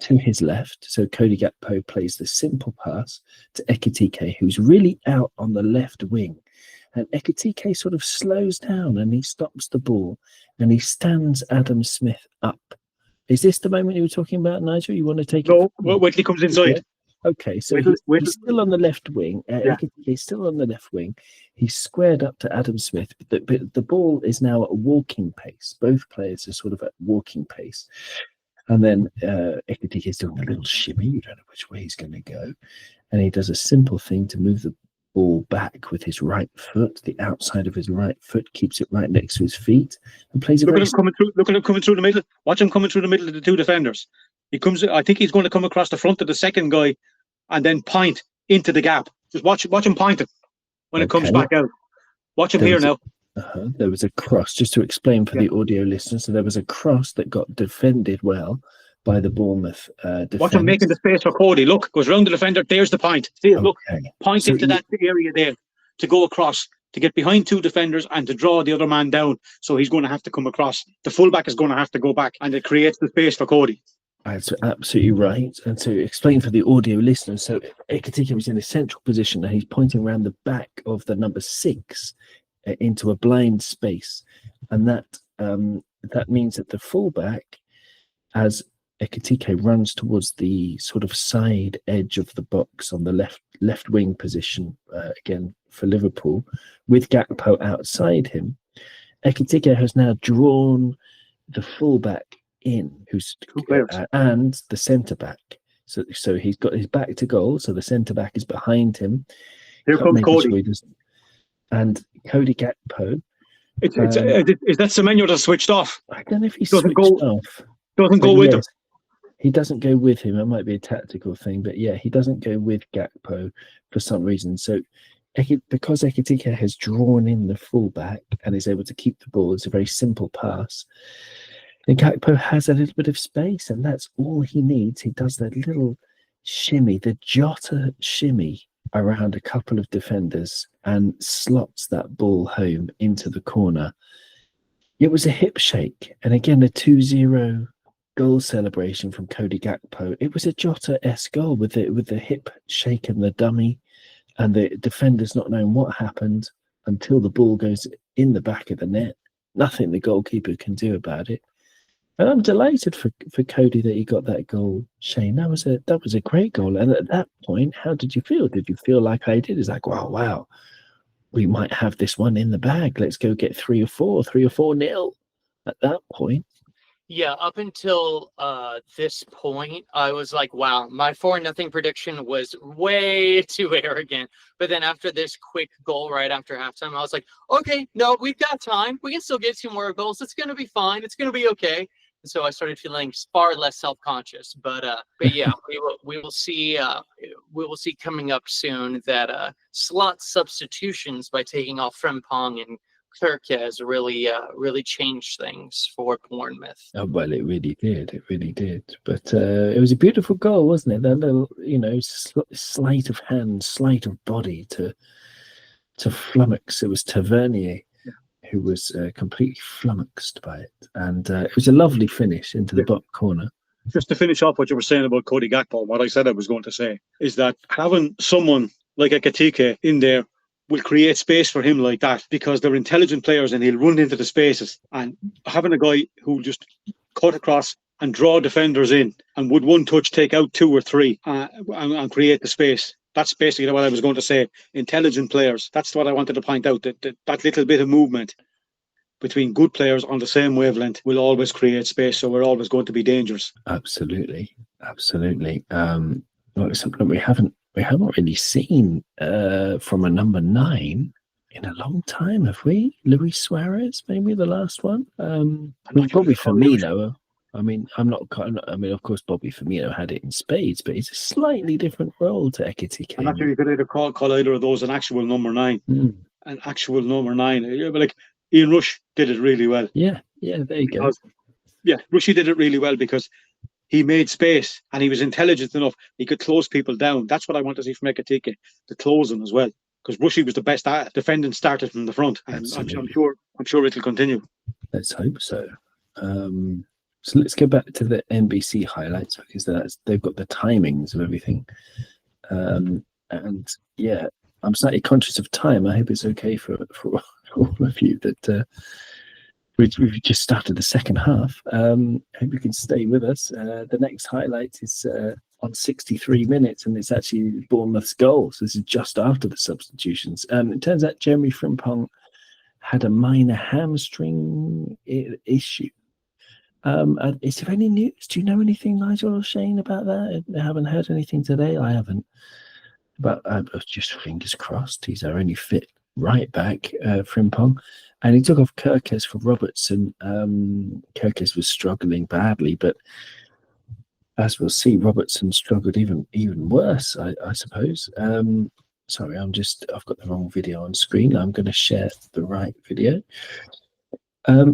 to his left. So Cody Gakpo plays the simple pass to Ekitike, who's really out on the left wing. And Ekitike sort of slows down and he stops the ball and he stands Adam Smith up. Is this the moment you were talking about, Nigel? You want to take it? No, wait till he comes inside. Yeah. Okay, so he's still on the left wing. Ekitike's still on the left wing. He's squared up to Adam Smith, but the ball is now at walking pace. Both players are sort of at walking pace. And then Ekitike is doing a little shimmy. You don't know which way he's going to go. And he does a simple thing to move the ball back with his right foot. The outside of his right foot keeps it right next to his feet and plays it. Look at him coming through the middle. Watch him coming through the middle of the two defenders. He comes. I think he's going to come across the front of the second guy and then point into the gap. Just watch him point it when it comes back out. Watch him here now. There was a cross, just to explain for the audio listeners. So there was a cross that got defended well by the Bournemouth defence. Watch him making the space for Cody. Look, goes round the defender. There's the point. See, look, point into that area there to go across, to get behind two defenders and to draw the other man down. So he's going to have to come across. The fullback is going to have to go back, and it creates the space for Cody. That's absolutely right. And to explain for the audio listeners, so Ekitike was in a central position and he's pointing around the back of the number 6 into a blind space. And that means that the fullback, as Ekitike runs towards the sort of side edge of the box on the left wing position, again for Liverpool, with Gakpo outside him, Ekitike has now drawn the fullback in, who's and the centre back. So he's got his back to goal. So the centre back is behind him. Here comes Cody, and Cody Gakpo. Is that Semenyo that's switched off? I don't know if he switched off. Doesn't go with him. He doesn't go with him. It might be a tactical thing, but yeah, he doesn't go with Gakpo for some reason. So because Ekitike has drawn in the fullback and is able to keep the ball, it's a very simple pass. And Gakpo has a little bit of space, and that's all he needs. He does that little shimmy, the Jota shimmy around a couple of defenders and slots that ball home into the corner. It was a hip shake. And again, a 2-0 goal celebration from Cody Gakpo. It was a Jota-esque goal with the hip shake and the dummy and the defenders not knowing what happened until the ball goes in the back of the net. Nothing the goalkeeper can do about it. And I'm delighted for Cody that he got that goal, Shane. That was a great goal. And at that point, how did you feel? Did you feel like I did? It's like, wow. we might have this one in the bag. Let's go get 3 or 4-0 at that point. Yeah, up until this point, I was like, wow, my 4-0 prediction was way too arrogant. But then after this quick goal right after halftime, I was like, okay, no, we've got time. We can still get 2 more goals. It's going to be fine. It's going to be okay. And so I started feeling far less self-conscious. But yeah, we will see coming up soon that slot substitutions by taking off Frimpong and Kirk really changed things for Bournemouth. Oh, well, it really did. It really did. But it was a beautiful goal, wasn't it? That little, sleight of hand, sleight of body to flummox. It was Tavernier who was completely flummoxed by it. And it was a lovely finish into the bottom corner. Just to finish off what you were saying about Cody Gakpo, what I said I was going to say is that having someone like Ekitike in there will create space for him like that, because they're intelligent players and he'll run into the spaces. And having a guy who just cut across and draw defenders in and would one touch take out 2 or 3 and create the space. That's basically what I was going to say. Intelligent players. That's what I wanted to point out. That little bit of movement between good players on the same wavelength will always create space. So we're always going to be dangerous. Absolutely. Well, it's something we haven't really seen from a number 9 in a long time, have we? Luis Suarez, maybe the last one. Bobby Firmino. Of course, Bobby Firmino had it in spades, but it's a slightly different role to Ekitike. I'm not sure you could either call either of those an actual number 9. An actual number 9. But like Ian Rush did it really well. Yeah, there you go. Yeah, Rushy did it really well because he made space and he was intelligent enough. He could close people down. That's what I want to see from Ekitike, to close them as well. Because Rushy was the best defending, started from the front. And I'm sure it'll continue. Let's hope so. So let's go back to the NBC highlights, because they've got the timings of everything. And yeah, I'm slightly conscious of time. I hope it's okay for all of you that we've just started the second half. Hope you can stay with us. The next highlight is on 63 minutes, and it's actually Bournemouth's goal. So this is just after the substitutions. It turns out Jeremy Frimpong had a minor hamstring issue. Is there any news? Do you know anything, Nigel or Shane, about that? I haven't heard anything today. I haven't. But just fingers crossed. He's our only fit right back, Frimpong. And he took off Kirkes for Robertson. Kirkes was struggling badly, but as we'll see, Robertson struggled even worse, I suppose. Sorry, I've got the wrong video on screen. I'm going to share the right video.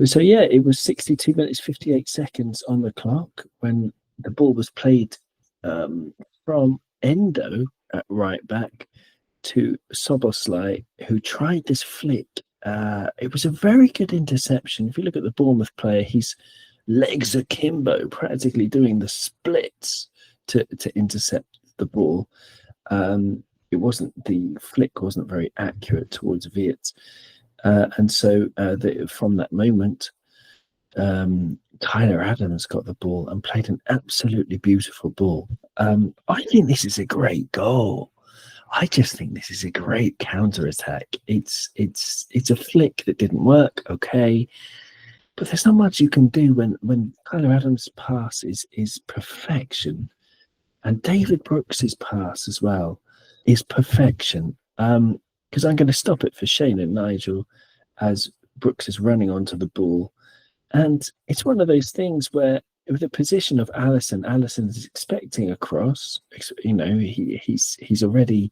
So yeah, it was 62 minutes 58 seconds on the clock when the ball was played from Endo at right back to Soboslai, who tried this flick. It was a very good interception. If you look at the Bournemouth player, his legs akimbo, practically doing the splits to intercept the ball. The flick wasn't very accurate towards Wirtz. And so from that moment, Tyler Adams got the ball and played an absolutely beautiful ball. I think this is a great goal. I just think this is a great counter-attack. It's a flick that didn't work, okay, but there's not much you can do when Tyler Adams' pass is perfection, and David Brooks's pass as well is perfection. Because I'm going to stop it for Shane and Nigel as Brooks is running onto the ball. And it's one of those things where with the position of Alisson is expecting a cross. He's already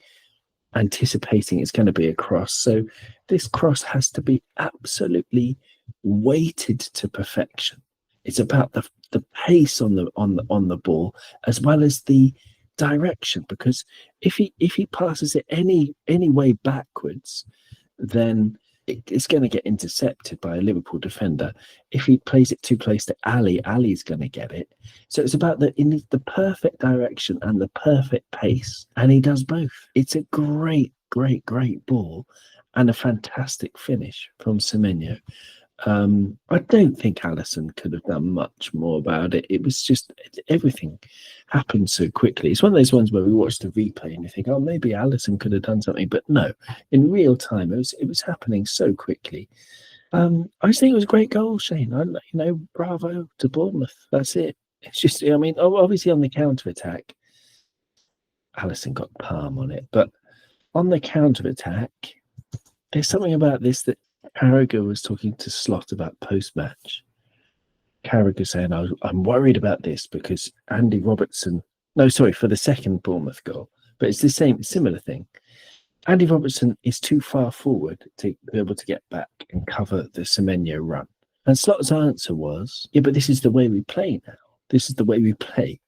anticipating it's going to be a cross. So this cross has to be absolutely weighted to perfection. It's about the pace on the ball as well as the direction, because if he passes it any way backwards, then it's going to get intercepted by a Liverpool defender. If he plays it too close to Ali's going to get it. So it's about the perfect direction and the perfect pace, and he does both. It's a great ball and a fantastic finish from Semenyo. I don't think Alisson could have done much more about it. It was just everything happened so quickly. It's one of those ones where we watch the replay and you think, oh, maybe Alisson could have done something, but no, in real time, it was happening so quickly. I just think it was a great goal, Shane. Bravo to Bournemouth. That's it. It's just, I mean, obviously on the counter attack, Alisson got palm on it, but on the counter attack, there's something about this that Carragher was talking to Slot about post-match. Carragher saying, I'm worried about this because Andy Robertson... No, sorry, for the second Bournemouth goal. But it's the similar thing. Andy Robertson is too far forward to be able to get back and cover the Semenyo run. And Slot's answer was, yeah, but this is the way we play now. This is the way we play.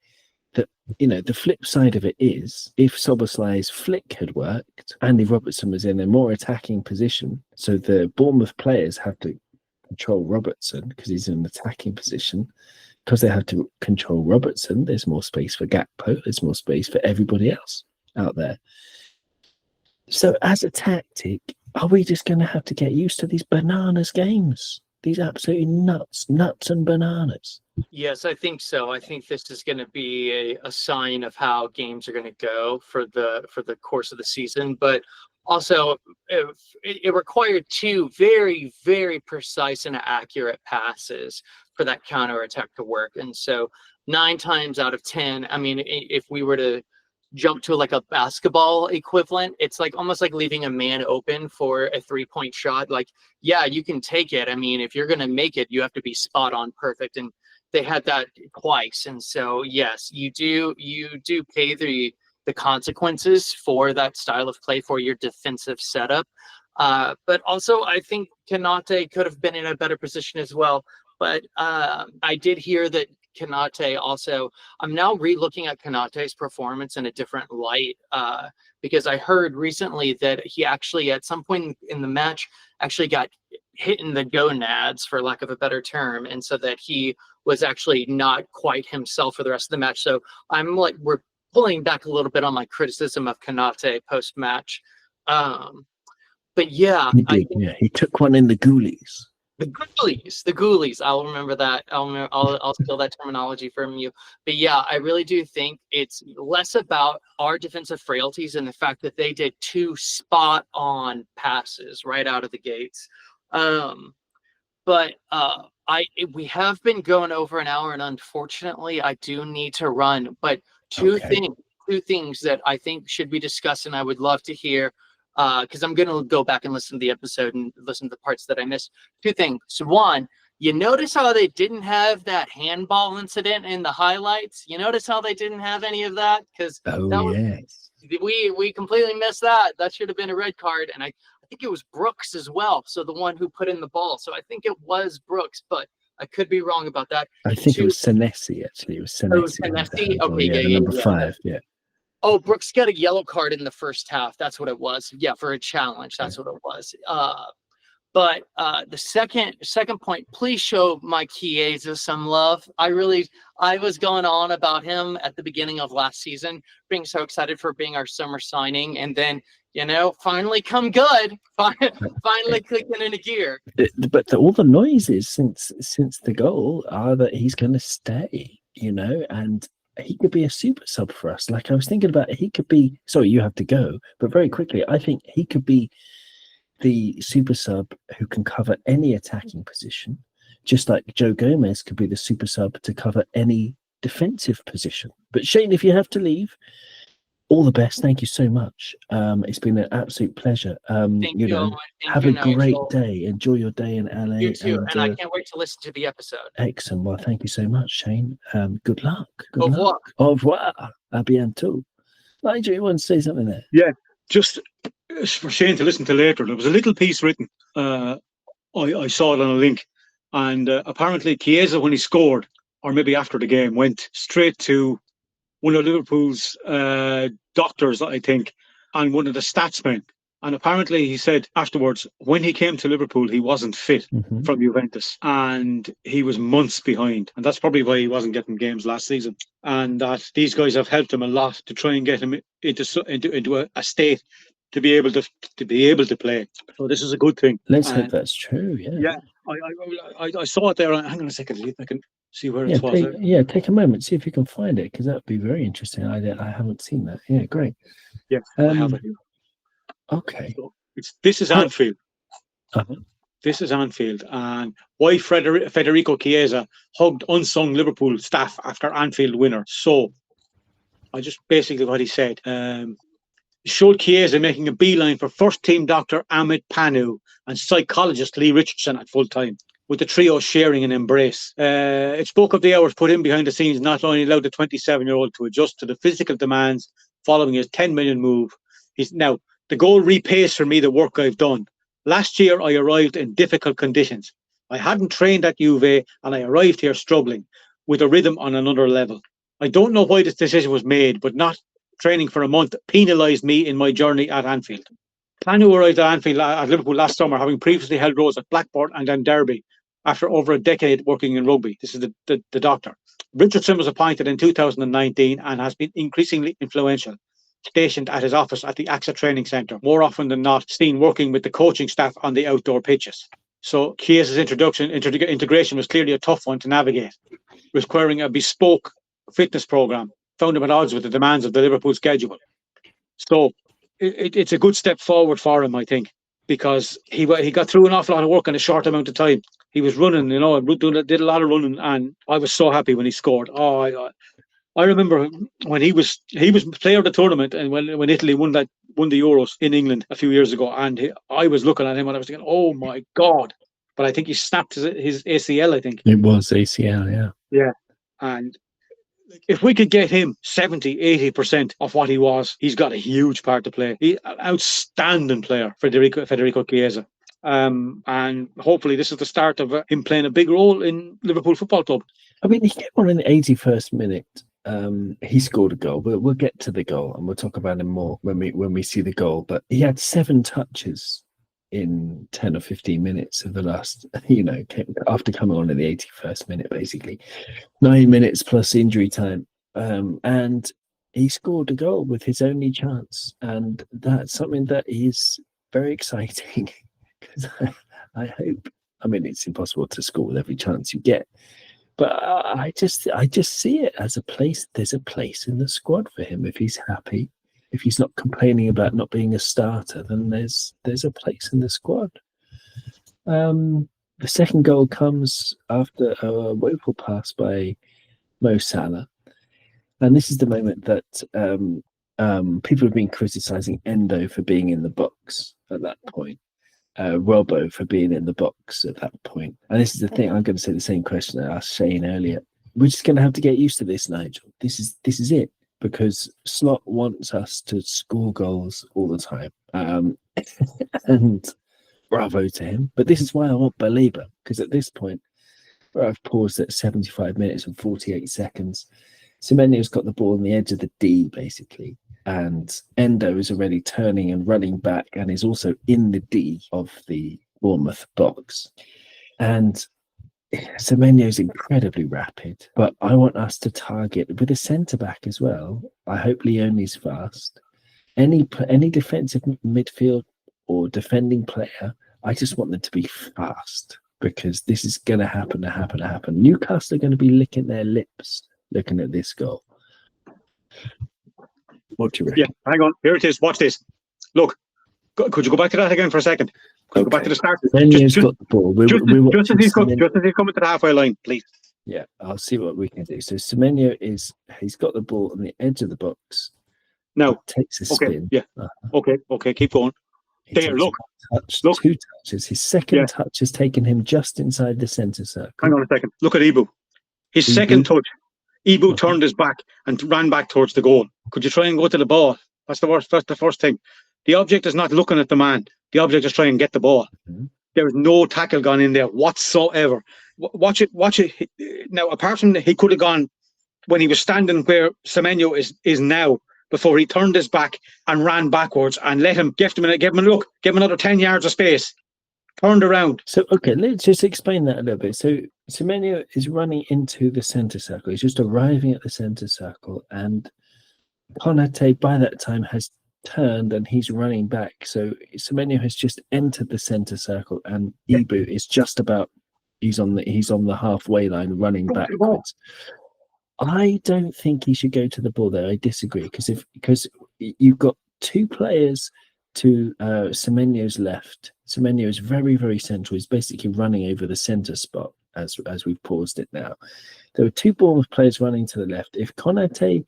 That, the flip side of it is, if Szoboszlai's flick had worked, Andy Robertson was in a more attacking position. So the Bournemouth players have to control Robertson because he's in an attacking position. Because they have to control Robertson, there's more space for Gakpo. There's more space for everybody else out there. So as a tactic, are we just going to have to get used to these bananas games? These absolutely nuts and bananas. Yes, I think so. I think this is going to be a sign of how games are going to go for the course of the season. But also, it required two very, very precise and accurate passes for that counterattack to work. And so 9 times out of 10, I mean, if we were to jump to like a basketball equivalent, it's like almost like leaving a man open for a 3-point shot. Like, yeah, you can take it. I mean, if you're going to make it, you have to be spot on perfect. And they had that twice. And so, yes, you do pay the consequences for that style of play, for your defensive setup. But also, I think Konate could have been in a better position as well. But I did hear that Konate also, I'm now re-looking at Konate's performance in a different light because I heard recently that he actually at some point in the match actually got hit in the gonads, for lack of a better term, and so that he was actually not quite himself for the rest of the match. So I'm like, we're pulling back a little bit on my criticism of Konate post-match. But yeah, he took one in the ghoulies. The ghoulies. I'll remember that. I'll steal that terminology from you. But yeah, I really do think it's less about our defensive frailties and the fact that they did 2 spot-on passes right out of the gates. But we have been going over an hour, and unfortunately, I do need to run. But two things that I think should be discussed, and I would love to hear. Because I'm going to go back and listen to the episode and listen to the parts that I missed. 2 things. So one, you notice how they didn't have that handball incident in the highlights? You notice how they didn't have any of that? Because we completely missed that. That should have been a red card. And I think it was Brooks as well. So the one who put in the ball. So I think it was Brooks, but I could be wrong about that. I think it was Senesi, actually. It was Senesi. Oh, Senesi? Okay, number 5, yeah. Oh, Brooks got a yellow card in the first half. That's what it was. Yeah, for a challenge. That's what it was. But the second point, please show Mike Chiesa some love. I was going on about him at the beginning of last season, being so excited for being our summer signing, and then finally come good. Finally clicking into gear. But all the noises since the goal are that he's going to stay. And he could be a super sub for us. Like I was thinking about, he could be. Sorry, you have to go, but very quickly, I think he could be the super sub who can cover any attacking position, just like Joe Gomez could be the super sub to cover any defensive position. But Shane, if you have to leave, all the best. Thank you so much. It's been an absolute pleasure. Thank you. Have a great day. Enjoy your day in LA. You too. And I can't wait to listen to the episode. Excellent. Well, thank you so much, Shane. Good luck. Au revoir. Au revoir. À bientôt. Nigel, you want to say something there? Yeah, just for Shane to listen to later. There was a little piece written. I saw it on a link. And apparently Chiesa, when he scored, or maybe after the game, went straight to one of Liverpool's doctors, I think, and one of the stats men. And apparently he said afterwards, when he came to Liverpool, he wasn't fit from Juventus and he was months behind. And that's probably why he wasn't getting games last season. And that these guys have helped him a lot to try and get him into a state to be able to play. So this is a good thing. Let's hope that's true. Yeah. Yeah. I saw it there. Hang on a second, see if I can see where it was. Take a moment, see if you can find it, because that would be very interesting. I haven't seen that. Yeah, great. Yeah, I have it here. Okay. So this is Anfield. Uh-huh. This is Anfield, and why Federico Chiesa hugged unsung Liverpool staff after Anfield winner. So, I just basically what he said. Showed Chiesa making a beeline for first team doctor Amit Panu and psychologist Lee Richardson at full time, with the trio sharing an embrace. It spoke of the hours put in behind the scenes, not only allowed the 27-year-old to adjust to the physical demands following his 10 million move. Now, the goal repays for me the work I've done. Last year, I arrived in difficult conditions. I hadn't trained at Juve, and I arrived here struggling, with a rhythm on another level. I don't know why this decision was made, but not training for a month penalised me in my journey at Anfield. Panu arrived at Anfield at Liverpool last summer, having previously held roles at Blackburn and then Derby, after over a decade working in rugby. This is the doctor. Richardson was appointed in 2019 and has been increasingly influential, stationed at his office at the AXA Training Centre, more often than not seen working with the coaching staff on the outdoor pitches. So Chiesa's integration was clearly a tough one to navigate, requiring a bespoke fitness programme found at odds with the demands of the Liverpool schedule. So it's a good step forward for him, I think, because he got through an awful lot of work in a short amount of time. He was running, did a lot of running, and I was so happy when he scored. I remember when he was player of the tournament, and when Italy won the Euros in England a few years ago, and I was looking at him and I was thinking, oh my God! But I think he snapped his ACL. I think it was ACL, yeah. Yeah, and if we could get him 70-80% of what he was, he's got a huge part to play. He's an outstanding player, Federico Chiesa. And hopefully this is the start of him playing a big role in Liverpool Football Club. I mean, he came on in the 81st minute. He scored a goal. We'll get to the goal, and we'll talk about him more when we see the goal. But he had 7 touches in 10 or 15 minutes of the last, after coming on in the 81st minute, basically 9 minutes plus injury time. And he scored a goal with his only chance, and that's something that is very exciting. Because I hope, it's impossible to score with every chance you get, but I just see it as a place. There's a place in the squad for him if he's happy. If he's not complaining about not being a starter, then there's a place in the squad. The second goal comes after a woeful pass by Mo Salah, and this is the moment that people have been criticising Endo for being in the box at that point. Robbo for being in the box at that point. And this is the thing, I'm going to say the same question I asked Shane earlier. We're just going to have to get used to this, Nigel. This is it, because Slot wants us to score goals all the time. And bravo to him. But this is why I want Baleba, because at this point, where I've paused at 75 minutes and 48 seconds, Semenyo's got the ball on the edge of the D, basically. And Endo is already turning and running back and is also in the D of the Bournemouth box. And Semenyo's incredibly rapid, but I want us to target with a centre-back as well. I hope Leone's fast. Any defensive midfield or defending player, I just want them to be fast, because this is going to happen. Newcastle are going to be licking their lips looking at this goal. What do you reckon? Yeah, hang on. Here it is. Watch this. Look, could you go back to that again for a second? Go back to the start. Semenyo's got the ball. Just as he's coming to the halfway line, please. Yeah, I'll see what we can do. So Semenyo he's got the ball on the edge of the box. Now takes a spin. Yeah. Okay. Keep going. There, look. 2 touches. His second touch has taken him just inside the centre circle. Hang on a second. Look at Ibu. His second touch. Ibu turned his back and ran back towards the goal. Could you try and go to the ball? That's the first thing. The object is not looking at the man. The object is trying to get the ball. Mm-hmm. There's no tackle gone in there whatsoever. Watch it. Now, apart from he could have gone when he was standing where Semenyo is now, before he turned his back and ran backwards and give him a look, give him another 10 yards of space. Turned around. So, okay, let's just explain that a little bit. So, Semenyo is running into the centre circle. He's just arriving at the centre circle, and Konate, by that time, has turned and he's running back. So, Semenyo has just entered the centre circle, and Ibu is just about he's on the halfway line running Go to the ball. backwards. I don't think he should go to the ball there. I disagree because you've got two players to Semenyo's left. Semenyo is very, very central. He's basically running over the centre spot as we've paused it now. There were two Bournemouth players running to the left. If Konate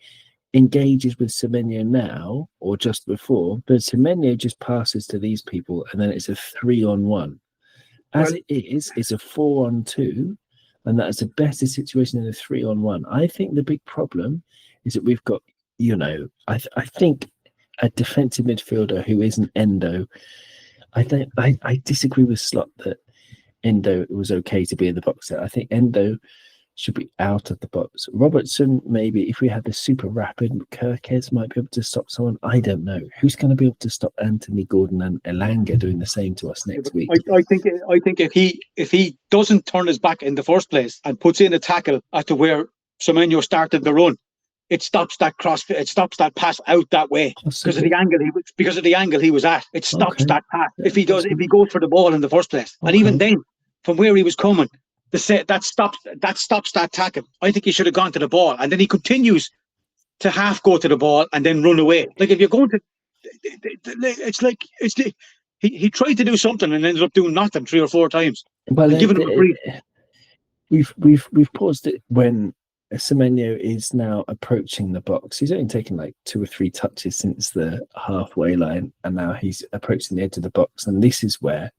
engages with Semenyo now or just before, but Semenyo just passes to these people and then it's a 3-on-1. As it is, it's a 4-on-2. And that is a better situation than a 3-on-1. I think the big problem is that we've got, I think a defensive midfielder who isn't Endo. I disagree with Slot that Endo was okay to be in the box there. I think Endo should be out of the box. Robertson, maybe if we had the super rapid, Kirkes might be able to stop someone. I don't know. Who's going to be able to stop Anthony Gordon and Elanga doing the same to us next week? I think if he doesn't turn his back in the first place and puts in a tackle at to where Semenyo started the run, it stops that cross. It stops that pass out that way because of the angle he was at. It stops that pass if he goes for the ball in the first place. And even then, from where he was coming, that stops that tackle. I think he should have gone to the ball, and then he continues to half go to the ball and then run away. Like if you're going to, he tried to do something and ended up doing nothing 3 or 4 times. Well, giving him a brief. We've paused it when Semenyo is now approaching the box. He's only taken like 2 or 3 touches since the halfway line, and now he's approaching the edge of the box. And this is where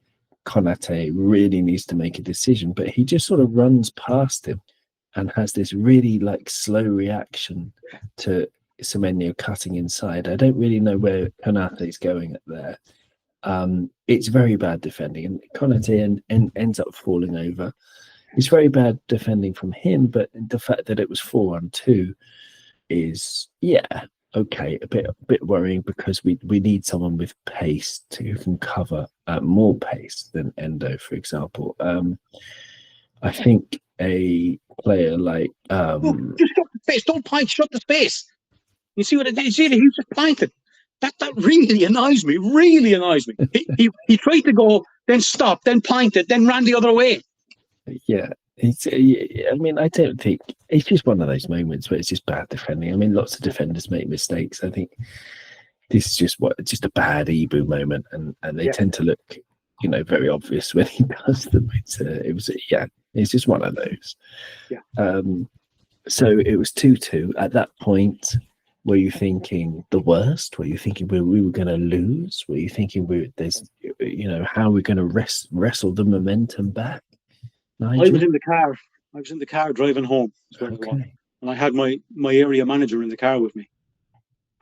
Konate really needs to make a decision, but he just sort of runs past him and has this really like slow reaction to Semenyo cutting inside. I don't really know where Konate's going at there. It's very bad defending, and Konate ends up falling over. It's very bad defending from him, but the fact that it was 4-on-2 is, okay, a bit worrying because we need someone with pace who can cover more pace than Endo, for example. I think a player like just shut the space. Don't point. Shut the space. You see what it is? He's just pointing. That really annoys me. Really annoys me. He tried to go, then stopped, then pointed, then ran the other way. Yeah. I mean, I don't think it's just one of those moments where it's just bad defending. I mean, lots of defenders make mistakes. I think this is just a bad Ibu moment, and they tend to look, very obvious when he does them. It's just one of those. Yeah. So it was 2-2 at that point. Were you thinking the worst? Were you thinking we were going to lose? Were you thinking how are we going to wrestle the momentum back? Nigel? I was in the car driving home. And I had my area manager in the car with me.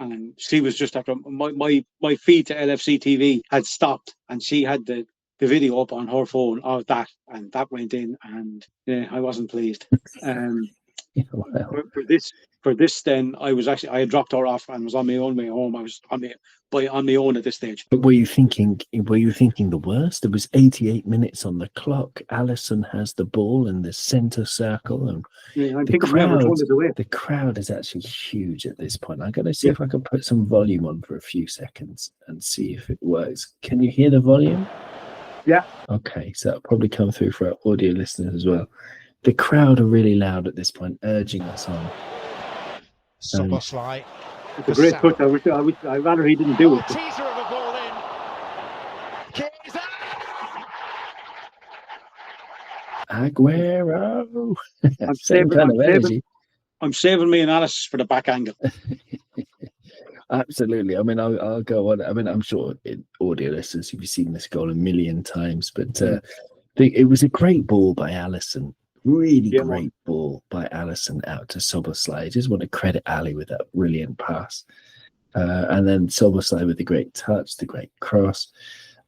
And she was just after my feed to LFC TV had stopped, and she had the video up on her phone of that, and that went in, and I wasn't pleased. For this, then I had dropped her off and was on my own way home. I was on my own at this stage. But were you thinking the worst? There was 88 minutes on the clock. Alisson has the ball in the centre circle, and the crowd is actually huge at this point. I'm going to see if I can put some volume on for a few seconds and see if it works. Can you hear the volume? Yeah. Okay, so that'll probably come through for our audio listeners as well. The crowd are really loud at this point, urging us on. It's a great touch. I'd rather he didn't do it. Teaser of a ball in. Chiesa! Aguero. I'm saving me and Alice for the back angle. Absolutely. I mean, I'll go on. I mean, I'm sure audio listeners, you've seen this goal a million times, but it was a great ball by Alisson. Really great ball by Alisson out to Szoboszlai. I just want to credit Ali with that brilliant pass. And then Szoboszlai with the great touch, the great cross.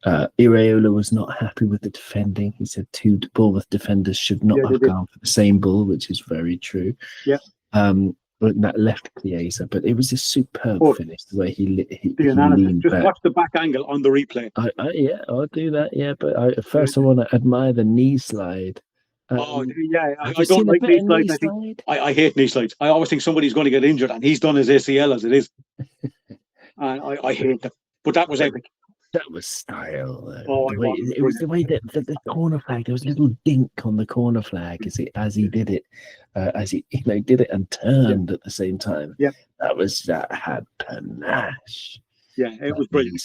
Iraola was not happy with the defending. He said 2 Bournemouth defenders should not have gone for the same ball, which is very true. Yeah. That left Chiesa, but it was a superb finish the way he leaned just back. Watch the back angle on the replay. I'll do that. Yeah, but I want to admire the knee slide. I don't like knee slides. I hate knee slides. I always think somebody's going to get injured, and he's done his ACL as it is. And I hate them. But that was epic. That was style. Oh, The way it was the way that the corner flag. There was a little dink on the corner flag as he did it, as he did it and turned at the same time. Yeah. That had panache. Yeah, it was That knee brilliant.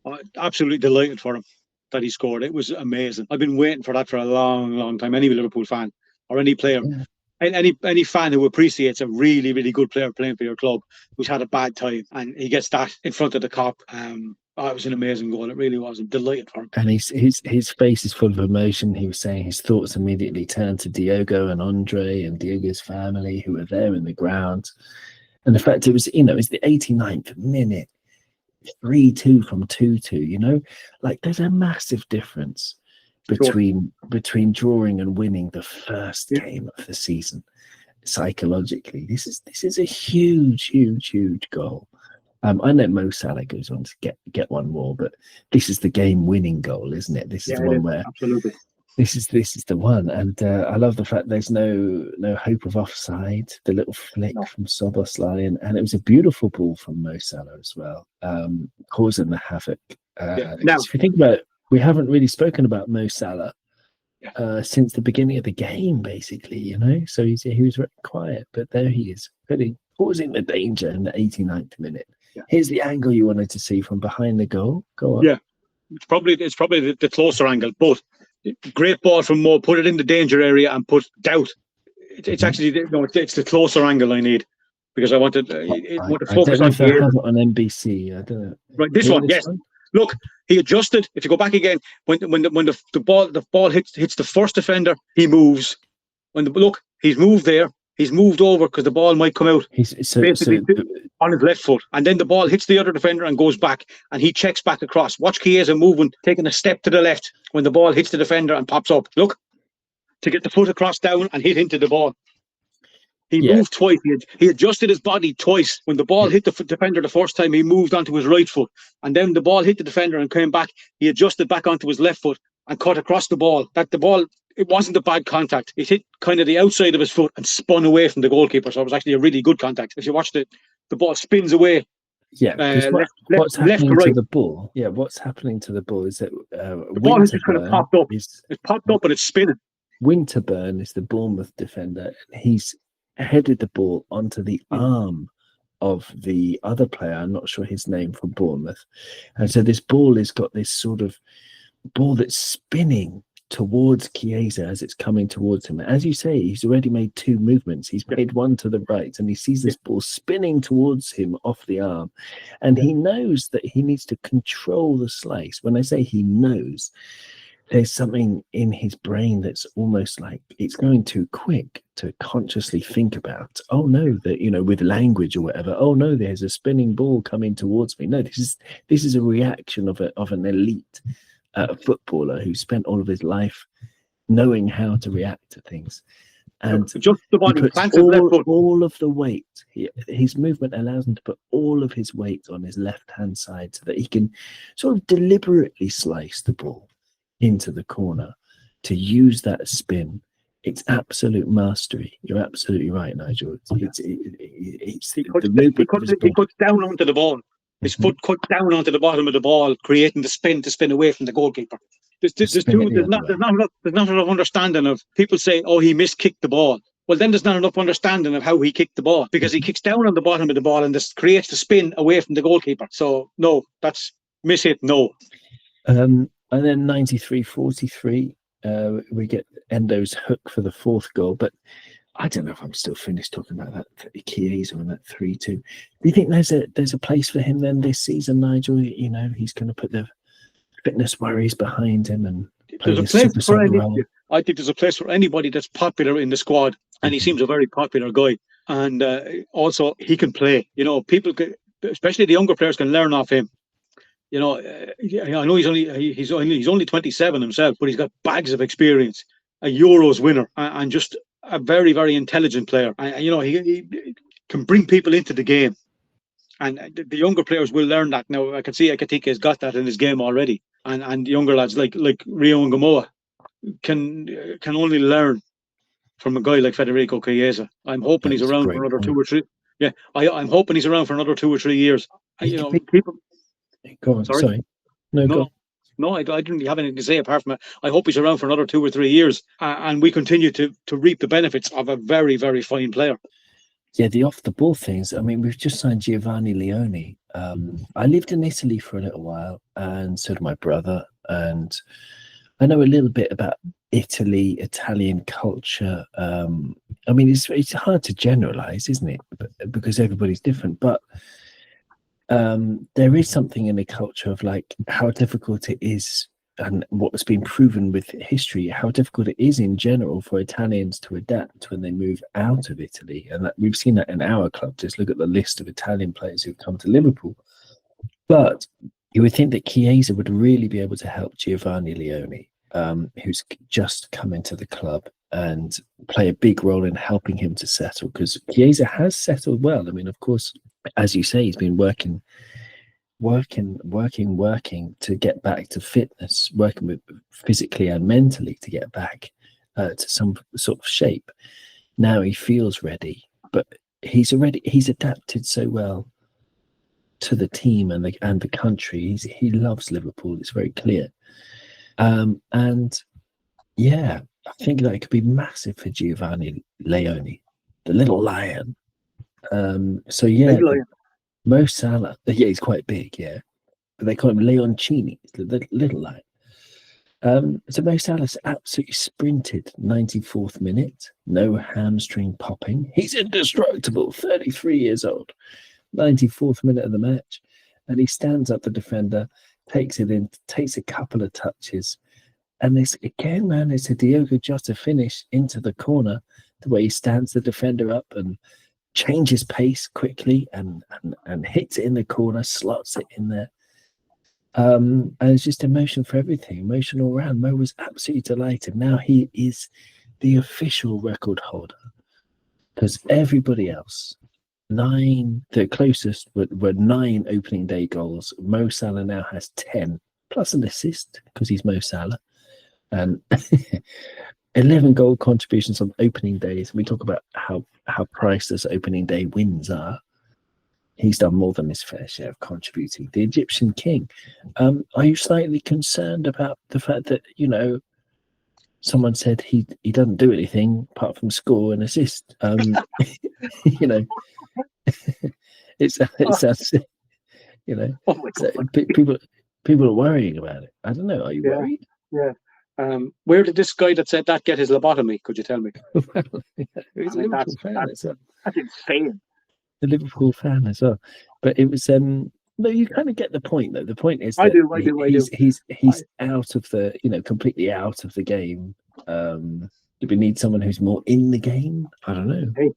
slide. Absolutely delighted for him that he scored. It was amazing. I've been waiting for that for a long, long time. Any Liverpool fan or any player, any fan who appreciates a really, really good player playing for your club who's had a bad time and he gets that in front of the cop. It was an amazing goal. It really was. I'm delighted for him. And his face is full of emotion. He was saying his thoughts immediately turned to Diogo and Andre and Diogo's family who were there in the ground. And the fact it was, it's the 89th minute, 3-2 from 2-2, like there's a massive difference between drawing and winning the first game of the season. Psychologically, this is a huge goal. I know Mo Salah goes on to get one more, but this is the game-winning goal, isn't it? This is the one where absolutely. This is the one, and I love the fact there's no hope of offside. The little flick from Szoboszlai, and it was a beautiful ball from Mo Salah as well, causing the havoc. Now, if you think about it, we haven't really spoken about Mo Salah since the beginning of the game, basically. So he was very quiet, but there he is, really causing the danger in the 89th minute. Yeah. Here's the angle you wanted to see from behind the goal. Go on. Yeah, it's probably the closer angle, but great ball from Mo. Put it in the danger area and put doubt. It's actually it's the closer angle I need because I wanted to focus on. I have it on NBC. I don't know. Right, this one, yes. Look, he adjusted. If you go back again, when the ball hits the first defender, he moves. He's moved there. He's moved over because the ball might come out on his left foot. And then the ball hits the other defender and goes back. And he checks back across. Watch Chiesa moving, taking a step to the left when the ball hits the defender and pops up. Look, to get the foot across down and hit into the ball. He moved twice. He adjusted his body twice. When the ball hit the defender the first time, he moved onto his right foot. And then the ball hit the defender and came back. He adjusted back onto his left foot and cut across the ball. It wasn't a bad contact. It hit kind of the outside of his foot and spun away from the goalkeeper. So it was actually a really good contact. If you watched it, the ball spins away. Yeah, what's happening to the ball? Yeah, what's happening to the ball is that the ball has just kind of popped up. It's popped up and it's spinning. Winterburn is the Bournemouth defender. He's headed the ball onto the arm of the other player. I'm not sure his name, from Bournemouth. And so this ball has got this sort of ball that's spinning towards Chiesa as it's coming towards him. As you say, he's already made two movements. He's made one to the right and he sees this ball spinning towards him off the arm. And he knows that he needs to control the slice. When I say he knows, there's something in his brain that's almost like it's going too quick to consciously think about, oh no, that, with language or whatever, oh no, there's a spinning ball coming towards me. No, this is a reaction of an elite footballer who spent all of his life knowing how to react to things. And just the body puts all of the weight, his movement allows him to put all of his weight on his left-hand side so that he can sort of deliberately slice the ball into the corner to use that spin. It's absolute mastery. You're absolutely right, Nigel. He puts down onto the ball. His foot cut down onto the bottom of the ball, creating the spin to spin away from the goalkeeper. There's not enough understanding of people say, oh, he miskicked the ball. Well, then there's not enough understanding of how he kicked the ball because he kicks down on the bottom of the ball and this creates the spin away from the goalkeeper. So no, that's miss it. No. And then 93-43, we get Endo's hook for the fourth goal. But I don't know if I'm still finished talking about that Chiesa and that 3-2. Do you think there's a place for him then this season, Nigel? He's going to put the fitness worries behind him and play the super sub role. I think there's a place for anybody that's popular in the squad, and he seems a very popular guy. And also, he can play. People, especially the younger players, can learn off him. I know he's only 27 himself, but he's got bags of experience. A Euros winner and just a very, very intelligent player. And he can bring people into the game. And the younger players will learn that. Now I can see Ekitike has got that in his game already. And younger lads like Rio and Gamoa can only learn from a guy like Federico Chiesa. I'm hoping he's around for another 2 or 3. Yeah, I'm hoping he's around for another 2 or 3 years. People. Go on. Sorry. No, go. No, I didn't really have anything to say apart from I hope he's around for another 2 or 3 years, and we continue to reap the benefits of a very, very fine player. Yeah, the off the ball things. I mean, we've just signed Giovanni Leone. I lived in Italy for a little while, and so did my brother. And I know a little bit about Italy, Italian culture. I mean, it's hard to generalize, isn't it? Because everybody's different. But there is something in the culture of like how difficult it is, and what's been proven with history, how difficult it is in general for Italians to adapt when they move out of Italy. And that, we've seen that in our club. Just look at the list of Italian players who've come to Liverpool. But you would think that Chiesa would really be able to help Giovanni Leone, who's just come into the club, and play a big role in helping him to settle, because Chiesa has settled well. I mean, of course, as you say, he's been working to get back to fitness, working with physically and mentally to get back to some sort of shape. Now he feels ready, but he's adapted so well to the team and the country. He loves Liverpool. It's very clear. And yeah, I think that it could be massive for Giovanni Leone, the little lion. So yeah, Mo Salah. Yeah, he's quite big. Yeah, but they call him Leoncini, the little lion. So Mo Salah's absolutely sprinted 94th minute, no hamstring popping. He's indestructible. 33 years old. 94th minute of the match, and he stands up the defender, takes it in, takes a couple of touches, and this again, man, it's a Diogo Jota finish into the corner, the way he stands the defender up and changes pace quickly and hits it in the corner, slots it in there. And it's just emotion for everything, emotion all around. Mo was absolutely delighted. Now he is the official record holder, because everybody else, the closest were 9 opening day goals. Mo Salah now has 10 plus an assist because he's Mo Salah, and 11 goal contributions on opening days. We talk about how priceless opening day wins are. He's done more than his fair share of contributing. The Egyptian king. Are you slightly concerned about the fact that, someone said he doesn't do anything apart from score and assist? It's people are worrying about it. I don't know. Are you worried? Yeah. Where did this guy that said that get his lobotomy? Could you tell me? He's a Liverpool fan. That's insane. A Liverpool fan as well. But it was no, you kind of get the point though. The point is that I do. He's out of the completely out of the game. Do we need someone who's more in the game? I don't know. Hey,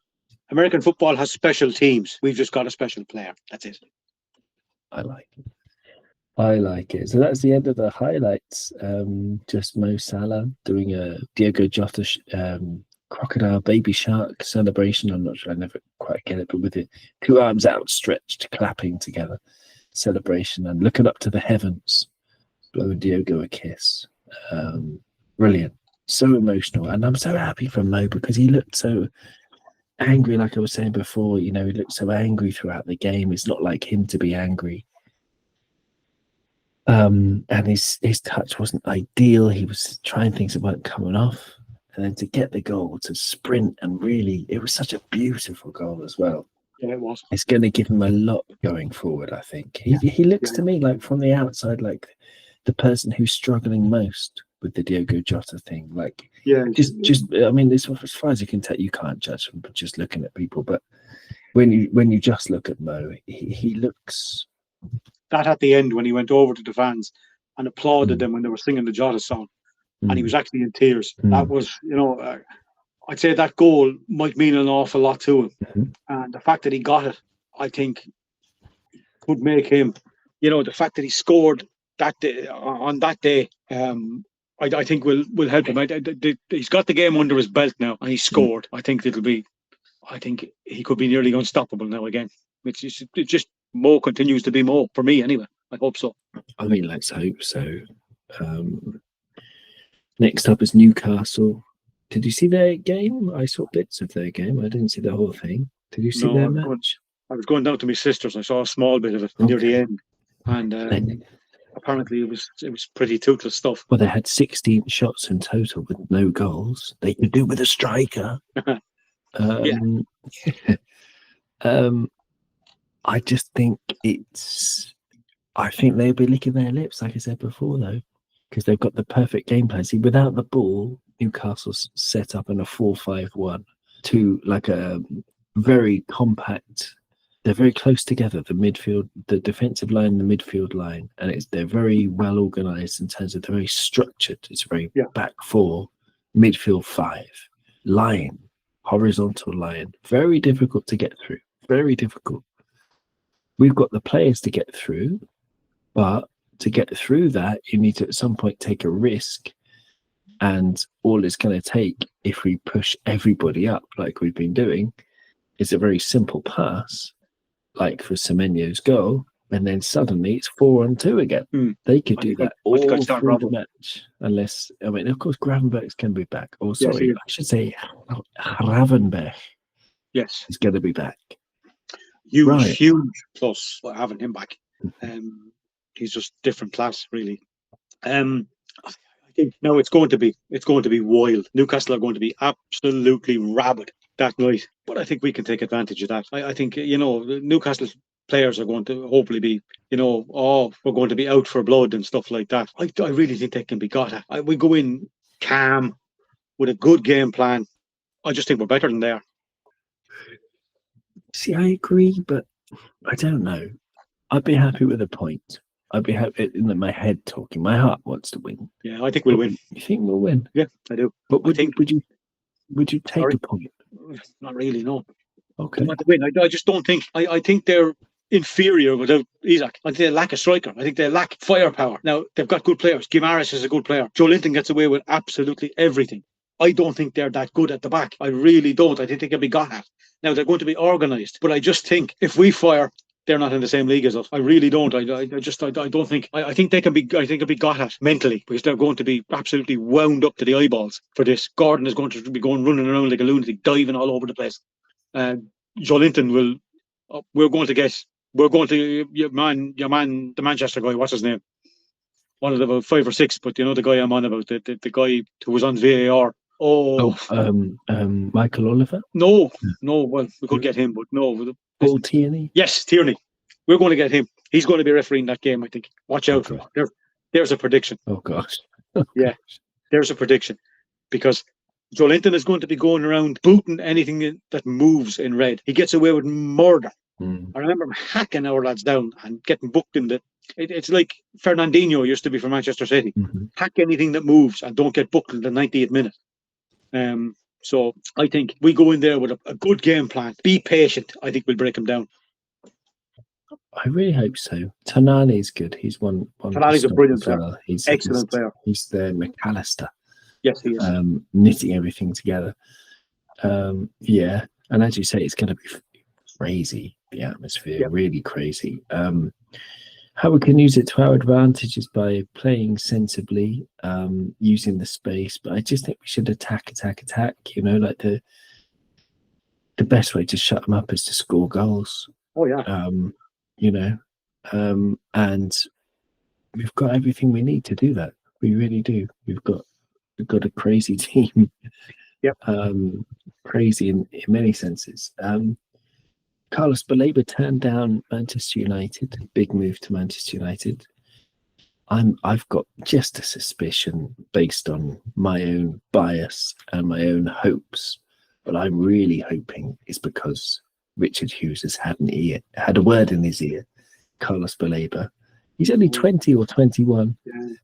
American football has special teams. We've just got a special player. That's it. I like it. So that's the end of the highlights. Just Mo Salah doing a Diogo Jota crocodile baby shark celebration. I'm not sure, I never quite get it, but with it, 2 arms outstretched, clapping together, celebration, and looking up to the heavens, blowing Diogo a kiss. Brilliant, so emotional, and I'm so happy for Mo because he looked so angry, like I was saying before. He looked so angry throughout the game. It's not like him to be angry. And his touch wasn't ideal. He was trying things that weren't coming off. And then to get the goal, to sprint, and really, it was such a beautiful goal as well. Yeah, it was. It's going to give him a lot going forward, I think. He looks to me like from the outside, like the person who's struggling most with the Diogo Jota thing. Like, I mean, as far as you can tell, you can't judge him, but just looking at people. But when you just look at Mo, he looks. That at the end when he went over to the fans and applauded them when they were singing the Jota song. And he was actually in tears. That was, I'd say that goal might mean an awful lot to him. And the fact that he got it, I think, could make him, the fact that he scored that day, on that day, I think will help him. He's got the game under his belt now, and he scored. I think he could be nearly unstoppable now again. It's just Mo continues to be Mo for me anyway. I hope so. I mean, let's hope so. Next up is Newcastle. Did you see their game? I saw bits of their game. I didn't see the whole thing. Did you see their match? I was going down to my sister's. I saw a small bit of it near the end. And apparently it was pretty toothless stuff. Well, they had 16 shots in total with no goals. They could do with a striker. I just think I think they'll be licking their lips, like I said before, though, because they've got the perfect game plan. See, without the ball, Newcastle's set up in a 4-5-1 to like a very compact. They're very close together, the midfield, the defensive line, the midfield line, and they're very well organised in terms of they're very structured. It's very back four, midfield five, line, horizontal line. Very difficult to get through. Very difficult. We've got the players to get through, but to get through that, you need to at some point take a risk. And all it's going to take, if we push everybody up like we've been doing, is a very simple pass, like for Semenyo's goal, and then suddenly it's 4-on-2 again. They could do that all through the match, unless, I mean, of course, Gravenberch's can be back. Oh, sorry, I should say Gravenberch. Yes, is going to be back. Huge plus for having him back. He's just different class, really. I think now it's going to be wild. Newcastle are going to be absolutely rabid that night, but I think we can take advantage of that. I think Newcastle players are going to hopefully be we're going to be out for blood and stuff like that. I really think they can be got at. We go in calm with a good game plan. I just think we're better than they are. See, I agree, but I don't know. I'd be happy with a point. I'd be happy in my head talking. My heart wants to win. Yeah, I think we'll win. You think we'll win? Yeah, I do. But would you take a point? Not really, no. Okay. Not to win. I just don't think. I think they're inferior without Isaac. I think they lack a striker. I think they lack firepower. Now they've got good players. Gimares is a good player. Joe Linton gets away with absolutely everything. I don't think they're that good at the back. I really don't. I think they can be got at. Now they're going to be organised, but I just think if we fire, they're not in the same league as us. I really don't. I don't think. I think they can be. I think they'll be got at mentally because they're going to be absolutely wound up to the eyeballs for this. Gordon is going to be running around like a lunatic, diving all over the place. Joe Linton will. We're going to your man, the Manchester guy. What's his name? One of the about 5 or 6, but you know the guy I'm on about, the guy who was on VAR. Michael Oliver? No. Well, we could get him, but no. Paul Tierney? Yes, Tierney. We're going to get him. He's going to be refereeing that game, I think. Watch out for it. There's a prediction. Oh, gosh. Yeah, there's a prediction. Because Joe Linton is going to be going around booting anything that moves in red. He gets away with murder. I remember him hacking our lads down and getting booked in the... It's like Fernandinho used to be for Manchester City. Hack anything that moves and don't get booked in the 90th minute. So I think we go in there with a good game plan. Be patient. I think we'll break them down. I really hope so. Tonali is good. He's one. Tonali's a brilliant player. He's excellent player. He's the McAllister. Yes, he is. Knitting everything together. Yeah, and as you say, it's going to be crazy. The atmosphere, really crazy. How we can use it to our advantage is by playing sensibly, using the space. But I just think we should attack. You know, like the best way to shut them up is to score goals. Oh yeah. You know, and we've got everything we need to do that. We really do. We've got a crazy team. Yep. Crazy in many senses. Carlos Baleba turned down Manchester United. Big move to Manchester United. I've got just a suspicion based on my own bias and my own hopes, but I'm really hoping it's because Richard Hughes has had a word in his ear. Carlos Baleba. He's only 20 or 21,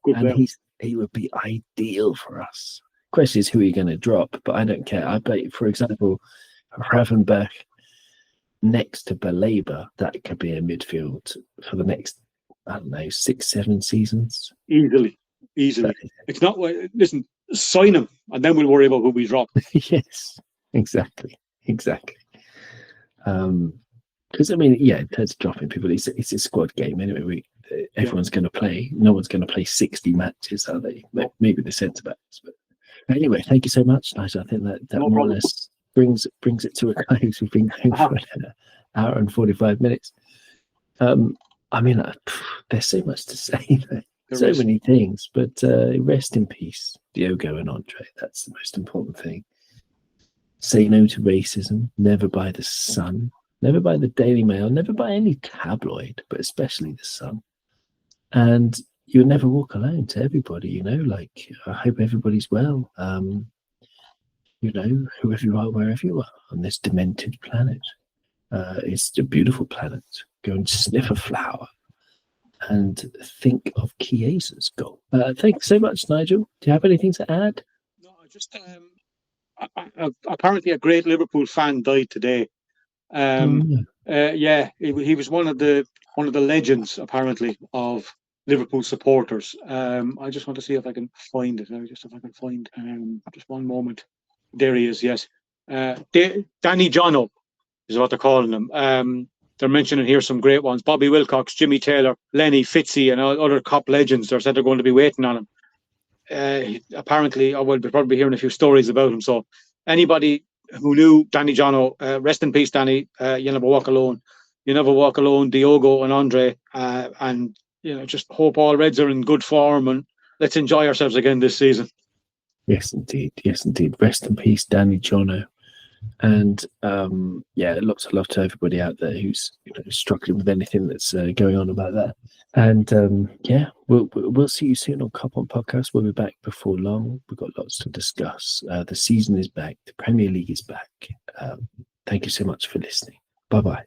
and he would be ideal for us. Question is who are you going to drop? But I don't care. I bet, for example, Gravenberch next to Baleba, that could be a midfield for the next, I don't know, 6-7 seasons. Easily. It's not. Listen, sign him, and then we'll worry about who we drop. Yes, exactly. Because I mean, in terms of dropping people, it's a squad game anyway. Everyone's going to play. No one's going to play 60 matches, are they? Maybe the centre backs. But anyway, thank you so much, Nigel. I think that more or less brings it to a close. We've been going for an hour and 45 minutes. I mean, there's so much to say there. There So is. many things, but rest in peace, Diogo and Andre. That's the most important thing. Say no to racism. Never buy the Sun. Never buy the Daily Mail. Never buy any tabloid, but especially the Sun. And you'll never walk alone. To everybody, you know. Like, I hope everybody's well. You know, whoever you are, wherever you are on this demented planet. It's a beautiful planet. Go and sniff a flower and think of Chiesa's goal. Thanks so much, Nigel. Do you have anything to add? No, just apparently a great Liverpool fan died today. Yeah, he was one of the legends apparently of Liverpool supporters. I just want to see if I can find it. Just if I can find just one moment. There he is. Yes, Danny Jono is what they're calling him. They're mentioning here some great ones: Bobby Wilcox, Jimmy Taylor, Lenny Fitzy, and other Cop legends. They said they're going to be waiting on him. Apparently, I will be probably hearing a few stories about him. So, anybody who knew Danny Jono, rest in peace, Danny. You never walk alone. You never walk alone, Diogo and Andre. And you know, just hope all Reds are in good form, and let's enjoy ourselves again this season. Yes, indeed. Yes, indeed. Rest in peace, Danny Jono. And yeah, lots of love to everybody out there who's struggling with anything that's going on about that. And yeah, we'll see you soon on Cup On Podcast. We'll be back before long. We've got lots to discuss. The season is back. The Premier League is back. Thank you so much for listening. Bye bye.